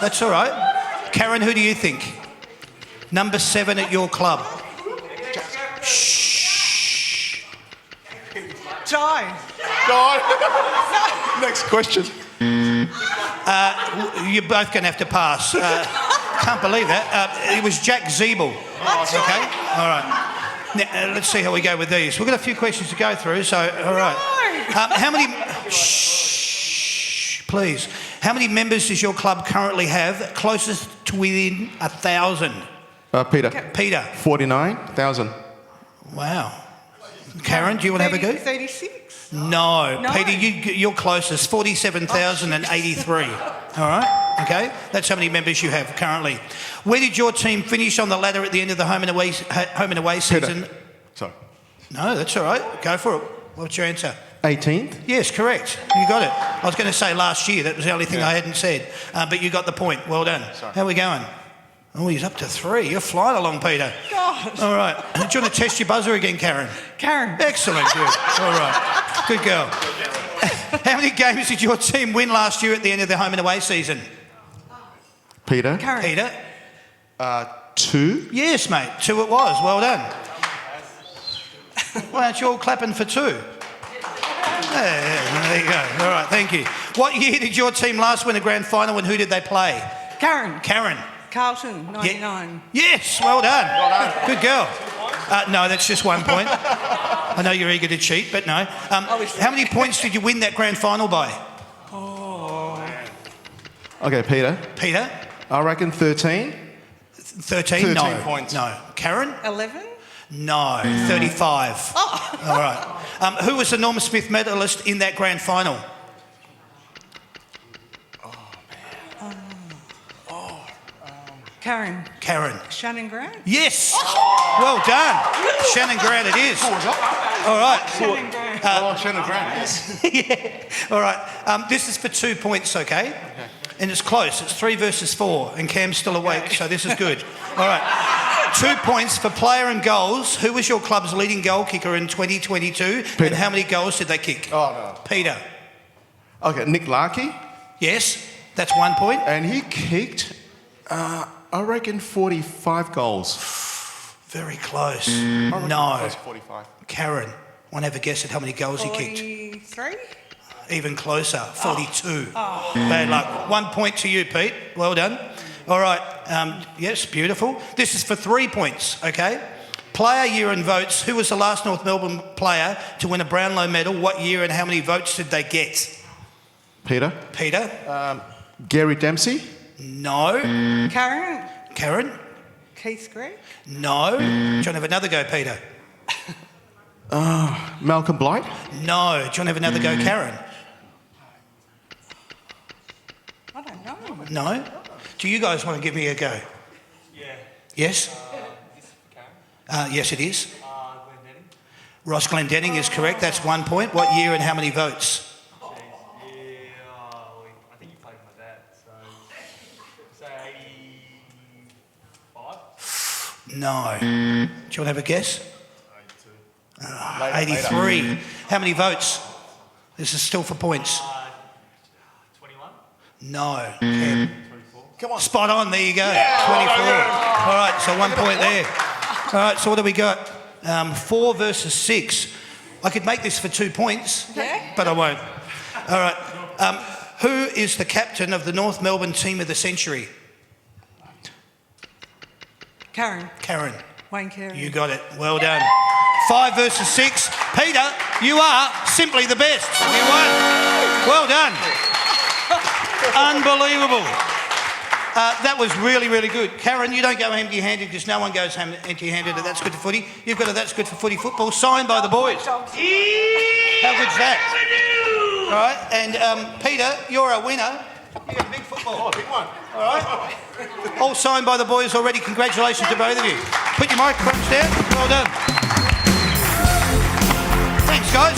That's all right. Karen, who do you think? Number 7 at your club. Shh. Jai. Next question. You're both going to have to pass. Can't believe that. It was Jack Zeeble. Okay. All right. Now, let's see how we go with these. We've got a few questions to go through, so all right. How many? Shh, please. How many members does your club currently have? Closest to within 1,000. Peter. Peter. 49,000. Wow. Karen, do you want to have a go? 36. No. No. Peter, you're closest. 47,083. All right. Okay. That's how many members you have currently. Where did your team finish on the ladder at the end of the home and away season? Peter. Sorry. No, that's all right. Go for it. What's your answer? 18th. Yes, correct. You got it. I was going to say last year. That was the only thing I hadn't said. But you got the point. Well done. Sorry. How are we going? Oh, he's up to 3. You're flying along, Peter. God. All right. Do you want to test your buzzer again, Karen? Karen. Excellent. Good. All right. Good girl. How many games did your team win last year at the end of the home and away season? Peter. Karen. Peter? 2. Yes, mate. 2 it was. Well done. Why aren't you all clapping for 2? Yeah, there you go. All right, thank you. What year did your team last win a grand final and who did they play? Karen. Karen. Carlton, 99. Yes, well done. Good girl. No, that's just 1 point. I know you're eager to cheat, but no. How many points did you win that grand final by? Okay, Peter. Peter? I reckon 13. 13? 13 No. points. No. Karen? 11. No. 35. All right. Who was the Norm Smith medalist in that grand final? Karen. Karen. Shannon Grant. Yes. Well done. Shannon Grant it is. All right. Shannon Grant. Shannon Grant, yes. Yeah. All right. This is for 2 points, okay? And it's close. It's 3 versus 4, and Cam's still awake, so this is good. All right. 2 points for player and goals. Who was your club's leading goal kicker in 2022? Peter. And how many goals did they kick? Oh, no. Peter. Okay, Nick Larkey. Yes. That's 1 point. And he kicked, I reckon, 45 goals. Very close. I reckon No. close to 45. Karen. Want to have a guess at how many goals he kicked? 43. Even closer, 42. Bad luck. 1 point to you, Pete. Well done. All right. Yes, beautiful. This is for 3 points, okay? Player, year and votes. Who was the last North Melbourne player to win a Brownlow medal? What year and how many votes did they get? Peter. Peter? Gary Dempsey. No. Karen. Karen? Keith Gregg. No. Do you want to have another go, Peter? Malcolm Blight. No. Do you want to have another go, Karen? I don't know. No. Do you guys want to give me a go? Yeah. Yes? This is for Karen. Yes, it is. Glendenning. Ross Glendenning is correct. That's 1 point. What year and how many votes? Yeah, I think you played with my dad, so say 85. No. Do you want to have a guess? 83. How many votes? This is still for points. 21. No. Cam. 24. Come on. Spot on. There you go. 24. All right. So 1 point there. All right. So what do we got? 4 versus 6. I could make this for 2 points, Yeah. but I won't. All right. Who is the captain of the North Melbourne team of the century? Karen. Karen. Wayne Carey. You got it. Well done. 5 versus 6. Peter, you are simply the best. You won. Well done. Unbelievable. That was really, really good. Karen, you don't go empty-handed because no one goes home empty-handed at That's Good for Footy. You've got a That's Good for Footy football signed by the boys. How good's that? All right, and Peter, you're a winner. You got a big football. Oh, big one. All right. All signed by the boys already. Congratulations to both of you. Put your microphones down. Well done. Thanks, guys.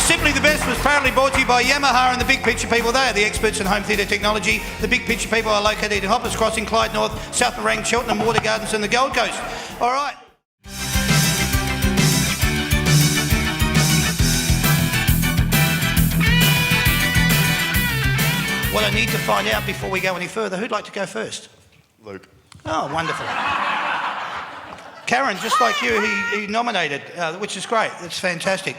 Simply the Best was proudly brought to you by Yamaha and the Big Picture People. They are the experts in home theatre technology. The Big Picture People are located in Hoppers Crossing, Clyde North, South Morang, Cheltenham, Water Gardens and the Gold Coast. All right. What I need to find out before we go any further, who'd like to go first? Luke. Oh, wonderful. Karen, just like you, he nominated, which is great. That's fantastic.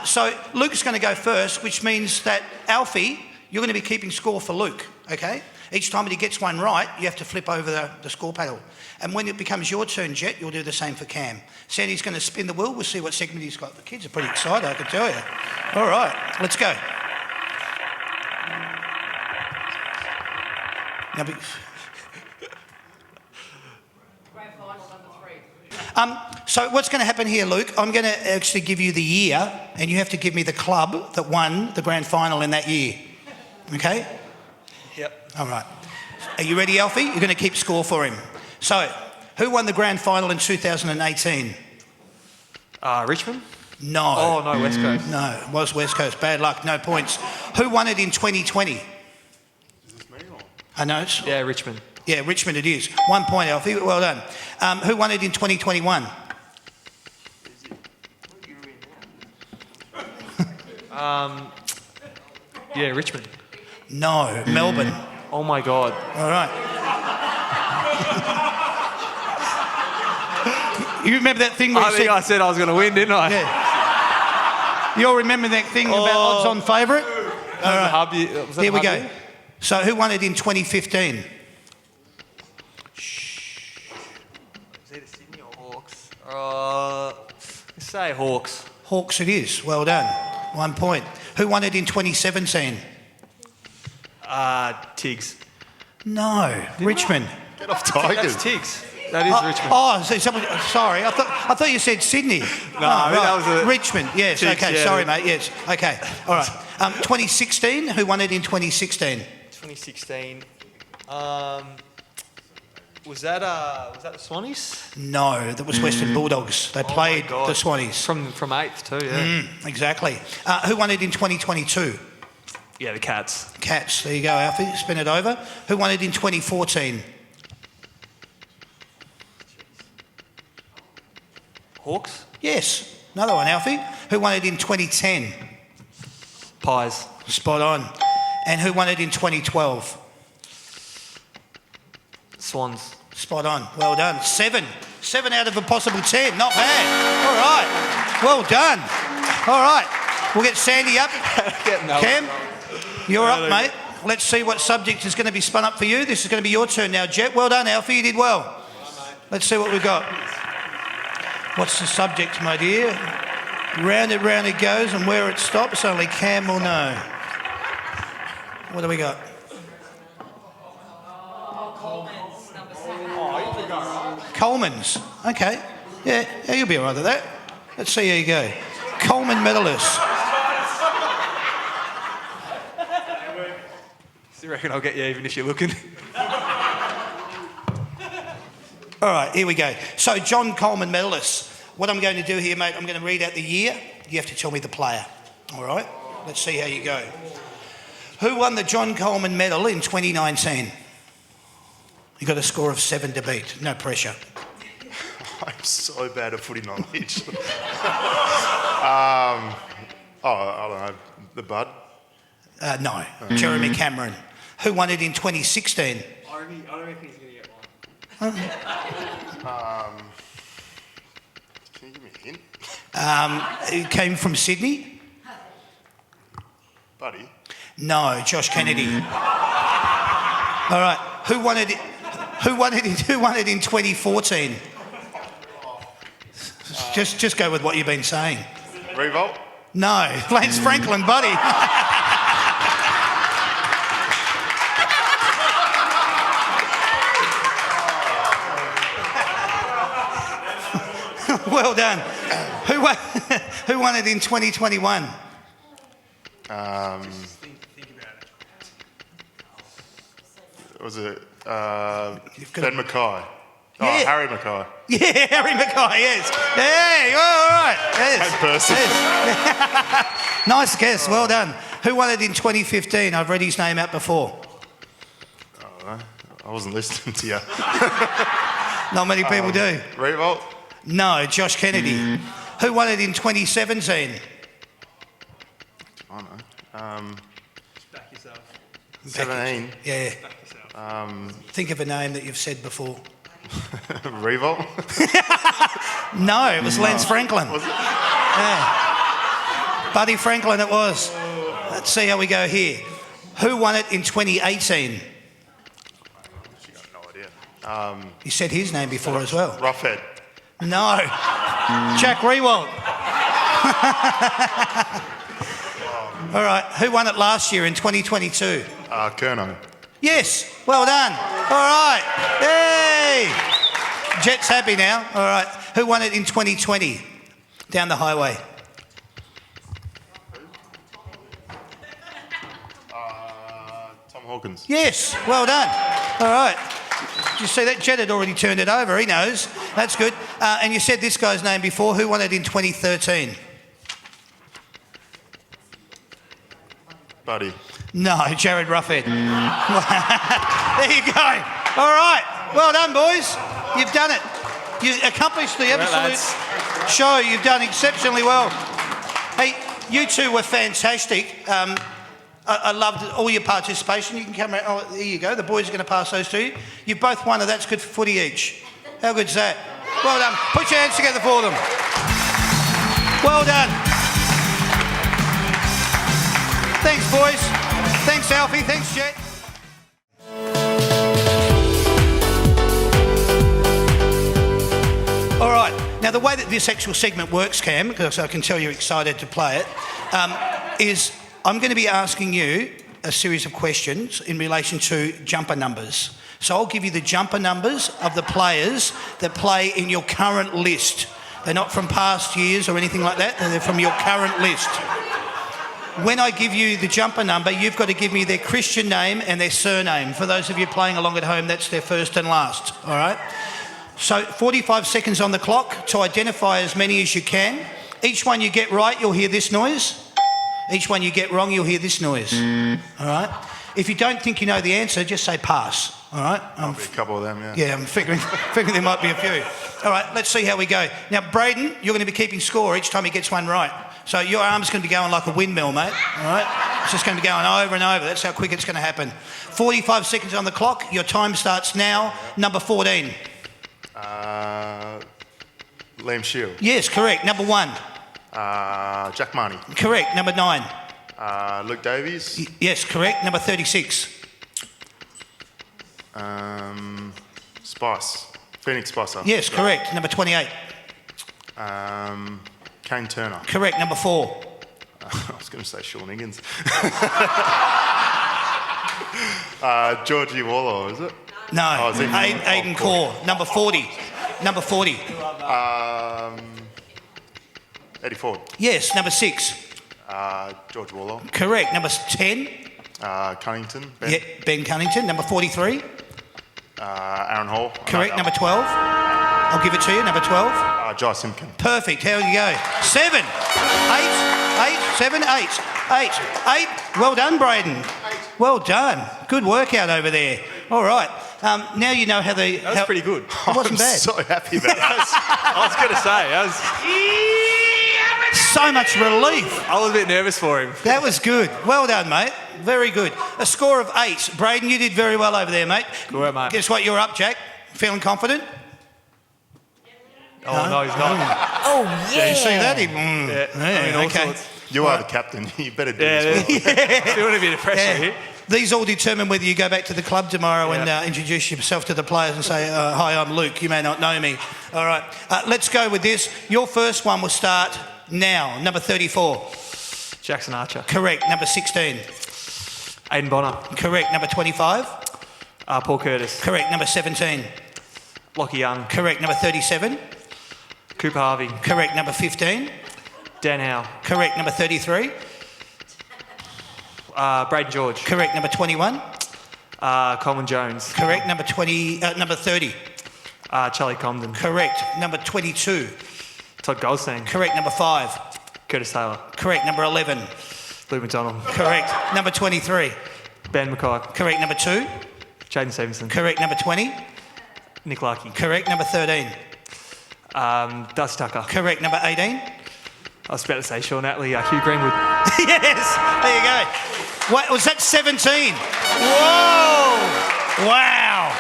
So Luke's going to go first, which means that Alfie, you're going to be keeping score for Luke, okay? Each time that he gets one right, you have to flip over the score panel. And when it becomes your turn, Jet, you'll do the same for Cam. Sandy's going to spin the wheel. We'll see what segment he's got. The kids are pretty excited, I can tell you. All right, let's go. Now, so what's going to happen here, Luke, I'm going to actually give you the year and you have to give me the club that won the grand final in that year. Okay? Yep. All right. Are you ready, Alfie? You're going to keep score for him. So, who won the grand final in 2018? Richmond? No. Oh, no, West Coast. No, it was West Coast. Bad luck, no points. Who won it in 2020? Is this me or? I know it's... Yeah, Richmond. Yeah, Richmond it is. 1 point, Alfie. Well done. Who won it in 2021? Yeah, Richmond. No, Melbourne. Oh my God. All right. You remember that thing where I you think said... I said I was going to win, didn't I? Yeah. You'll remember that thing about odds on favourite? All right. Here we go. So who won it in 2015? Is it Sydney or Hawks? Let's say Hawks. Hawks it is. Well done. 1 point. Who won it in 2017? Tiggs. No, Richmond. Get off Tigers. That's Tiggs. That is Richmond. Oh, so sorry. I thought you said Sydney. No, that was a... Richmond. Yes. Tiggs, Okay. yeah. Sorry, mate. Yes. Okay. All right. 2016. Who won it in 2016? 2016. Was that the Swannies? No, that was Western Bulldogs. They played the Swannies. From 8th too, yeah. Exactly. Who won it in 2022? Yeah, the Cats. Cats. There you go, Alfie. Spin it over. Who won it in 2014? Hawks? Yes. Another one, Alfie. Who won it in 2010? Pies. Spot on. And who won it in 2012? Swans. Spot on. Well done. 7. 7 out of a possible 10. Not bad. All right. Well done. All right. We'll get Sandy up. Cam, you're up, mate. Let's see what subject is going to be spun up for you. This is going to be your turn now, Jet. Well done, Alfie. You did well. Let's see what we've got. What's the subject, my dear? Round it goes, and where it stops, only Cam will know. What do we got? Coleman's. Okay. Yeah, you'll be all right with that. Let's see how you go. Coleman medalists. Do you reckon I'll get you even if you're looking? All right, here we go. So, John Coleman medalists. What I'm going to do here, mate, I'm going to read out the year. You have to tell me the player. All right? Let's see how you go. Who won the John Coleman medal in 2019? You got a score of 7 to beat. No pressure. I'm so bad at footy knowledge. I don't know. The Bud? No. Jeremy Cameron. Who won it in 2016? I don't reckon he's going to get one. Can you give me a hint? It came from Sydney? Buddy? No, Josh Kennedy. All right. Who won it in 2014? Just go with what you've been saying. Revolt? No, Lance Franklin, buddy. Well done. Who won it in 2021? Was it got Ben Mackay? Oh, Yeah. Harry Mackay. Yeah, Harry Mackay, yes. Yeah, all right. Yes. Same person. Yes. Nice guess, well done. Who won it in 2015? I've read his name out before. I wasn't listening to you. Not many people do. Revolt? No, Josh Kennedy. Who won it in 2017? I don't know. Back yourself. 17. Yeah. Think of a name that you've said before. Revolt? No, it was Lance Franklin. Was it? Yeah. Buddy Franklin it was. Let's see how we go here. Who won it in 2018? She got no idea. You said his name before as well. Roughhead. No. Jack Rewalt. All right. Who won it last year in 2022? Kerno. Yes. Well done. All right. Hey. Jet's happy now. All right. Who won it in 2020? Down the highway. Tom Hawkins. Yes. Well done. All right. Did you see that? Jet had already turned it over. He knows. That's good. And you said this guy's name before. Who won it in 2013? Buddy. No, Jared Roughhead. There you go. All right. Well done, boys. You've done it. You accomplished the absolute show. You've done exceptionally well. Hey, you two were fantastic. I loved all your participation. You can come around. Oh, there you go. The boys are going to pass those to you. You both won, and that's good for footy each. How good's that? Well done. Put your hands together for them. Well done. Thanks, boys. Thanks, Alfie. Thanks, Jet. All right. Now, the way that this actual segment works, Cam, because I can tell you're excited to play it, is I'm going to be asking you a series of questions in relation to jumper numbers. So I'll give you the jumper numbers of the players that play in your current list. They're not from past years or anything like that. They're from your current list. When I give you the jumper number, you've got to give me their Christian name and their surname. For those of you playing along at home, that's their first and last, all right? So 45 seconds on the clock to identify as many as you can. Each one you get right, you'll hear this noise. Each one you get wrong, you'll hear this noise, all right? If you don't think you know the answer, just say pass, all right? Might be a couple of them, yeah. Yeah, I'm figuring there might be a few. All right, let's see how we go. Now, Braden, you're going to be keeping score each time he gets one right. So your arm's going to be going like a windmill, mate, all right? It's just going to be going over and over. That's how quick it's going to happen. 45 seconds on the clock. Your time starts now. Number 14. Liam Shield. Yes, correct. Number 1. Jack Marnie. Correct. Number 9. Luke Davies. Yes, correct. Number 36. Spice. Phoenix Spicer. Yes, correct. Number 28. Kane Turner. Correct. Number 4. I was going to say Sean Higgins. Georgie Waller, is it? No, Oh, is it? Aiden Core. Number 40. Number 40. Eddie Ford. Yes, number 6. George Waller. Correct. Number 10. Cunnington. Ben. Yeah, Ben Cunnington. Number 43. Aaron Hall. Correct. Number 12. I'll give it to you. Number 12. Jai Simpkin. Perfect. How do you go? 7, 8, 7, 8. Well done, Braden. Well done. Good workout over there. All right. Now you know how the... That was pretty good. It wasn't bad. I'm so happy about that. I was going to say, So much relief. I was a bit nervous for him. That was good. Well done, mate. Very good. A score of 8. Braden, you did very well over there, mate. Good work, mate. Guess what? You're up, Jack. Feeling confident? Oh, no, he's not. Oh, yeah. Did you see that? All okay. sorts. You are the captain. You better do Yeah, this well. feeling a bit of pressure here. These all determine whether you go back to the club tomorrow and introduce yourself to the players and say, hi, I'm Luke. You may not know me. All right. Let's go with this. Your first one will start now. Number 34. Jackson Archer. Correct. Number 16. Aiden Bonner. Correct. Number 25. Paul Curtis. Correct. Number 17. Lockie Young. Correct. Number 37. Cooper Harvey. Correct. Number 15. Dan Howe. Correct. Number 33. Braden George. Correct. Number 21. Coleman Jones. Correct. Number 30. Charlie Comden. Correct. Number 22. Todd Goldstein. Correct. Number 5. Curtis Taylor. Correct. Number 11. Luke McDonald. Correct. Number 23. Ben Mackay. Correct. Number 2. Jaden Stevenson. Correct. Number 20. Nick Larkey. Correct. Number 13. Darcy Tucker. Correct. Number 18. I was about to say Sean Atley, Hugh Greenwood. Yes. There you go. What was that? 17. Whoa. Wow.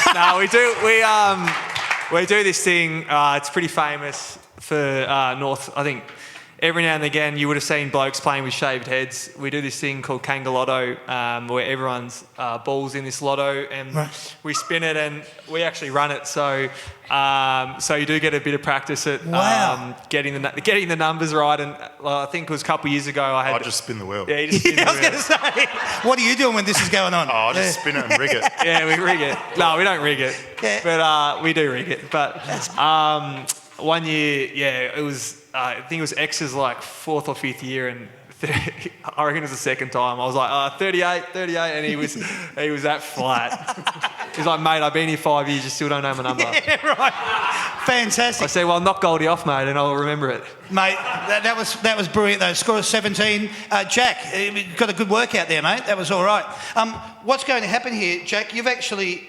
Huh? No, we do this thing. It's pretty famous for North. I think every now and again you would have seen blokes playing with shaved heads. We do this thing called Kanga Lotto, where everyone's balls in this lotto, and we spin it, and we actually run it. So you do get a bit of practice at getting the numbers right. And I think it was a couple of years ago I just spin the wheel. Yeah, you just spin the I was wheel. going to say, what are you doing when this is going on? I just spin it and rig it. Yeah, we rig it. No, we don't rig it, Yeah. but we do rig it. But 1 year, it was. I think it was X's like 4th or 5th year, and I reckon it was the second time. I was like, 38, and he was that flat. He's like, mate, I've been here 5 years, you still don't know my number. Yeah, right. Fantastic. I said, well, knock Goldie off, mate, and I'll remember it. Mate, that was brilliant though. Score of 17. Jack, you got a good workout there, mate. That was all right. What's going to happen here, Jack? You've actually,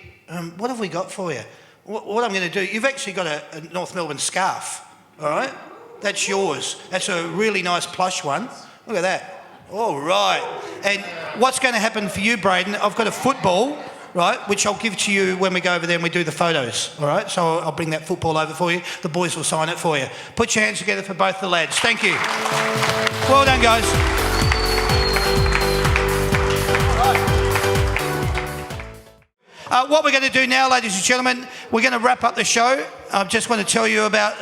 what have we got for you? What I'm going to do, you've actually got a North Melbourne scarf, all right? That's yours. That's a really nice plush one. Look at that. All right. And what's going to happen for you, Braden, I've got a football, right, which I'll give to you when we go over there and we do the photos, all right? So I'll bring that football over for you. The boys will sign it for you. Put your hands together for both the lads. Thank you. Well done, guys. What we're going to do now, ladies and gentlemen, we're going to wrap up the show. I just want to tell you about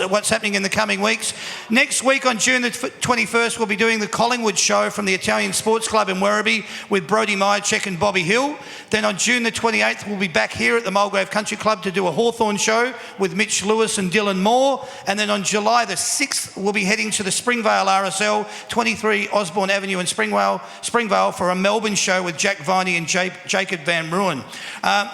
what's happening in the coming weeks. Next week on June the 21st, we'll be doing the Collingwood show from the Italian Sports Club in Werribee with Brodie Myercheck and Bobby Hill. Then on June the 28th, we'll be back here at the Mulgrave Country Club to do a Hawthorn show with Mitch Lewis and Dylan Moore. And then on July the 6th, we'll be heading to the Springvale RSL, 23 Osborne Avenue in Springvale for a Melbourne show with Jack Viney and Jacob Van Ruin.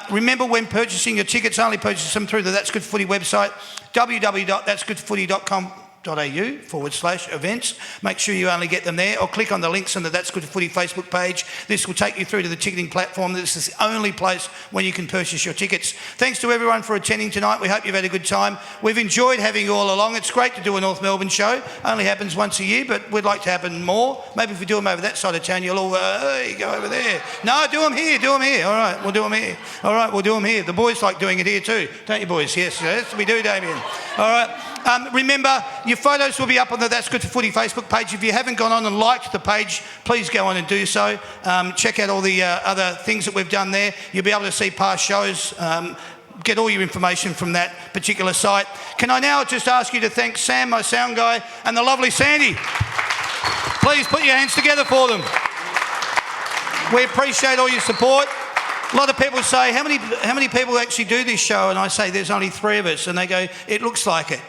Remember, when purchasing your tickets, only purchase them through the That's Good Footy website, www.that'sgoodfooty.com.au/events. Make sure you only get them there, or click on the links on the That's Good Footy Facebook page. This will take you through to the ticketing platform. This is the only place where you can purchase your tickets. Thanks to everyone for attending tonight. We hope you've had a good time. We've enjoyed having you all along. It's great to do a North Melbourne show. Only happens once a year, but we'd like to happen more. Maybe if we do them over that side of town, you'll all hey, go over there. No, do them here. All right, we'll do them here. All right, we'll do them here. The boys like doing it here too, don't you, boys? Yes, we do, Damien. All right. Remember, your photos will be up on the That's Good for Footy Facebook page. If you haven't gone on and liked the page, please go on and do so. Check out all the other things that we've done there. You'll be able to see past shows. Get all your information from that particular site. Can I now just ask you to thank Sam, my sound guy, and the lovely Sandy. Please put your hands together for them. We appreciate all your support. A lot of people say, how many people actually do this show? And I say, there's only 3 of us. And they go, it looks like it.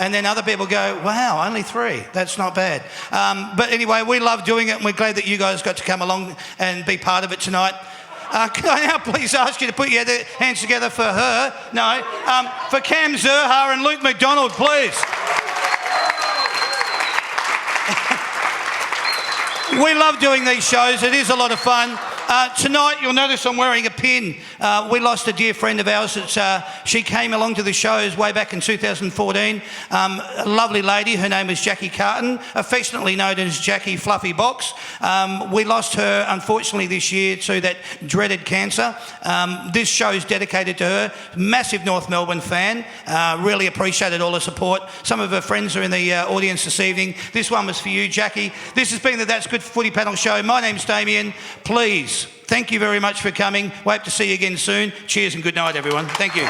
And then other people go, wow, only 3. That's not bad. But anyway, we love doing it, and we're glad that you guys got to come along and be part of it tonight. Can I now please ask you to put your hands together for her? No. For Cam Zerha and Luke McDonald, please. We love doing these shows. It is a lot of fun. Tonight, you'll notice I'm wearing a pin. We lost a dear friend of ours. She came along to the shows way back in 2014. A lovely lady. Her name is Jackie Carton, affectionately known as Jackie Fluffy Box. We lost her, unfortunately, this year to that dreaded cancer. This show is dedicated to her. Massive North Melbourne fan. Really appreciated all the support. Some of her friends are in the audience this evening. This one was for you, Jackie. This has been the That's Good Footy panel show. My name's Damien. Please, thank you very much for coming. We hope to see you again soon. Cheers and good night, everyone. Thank you.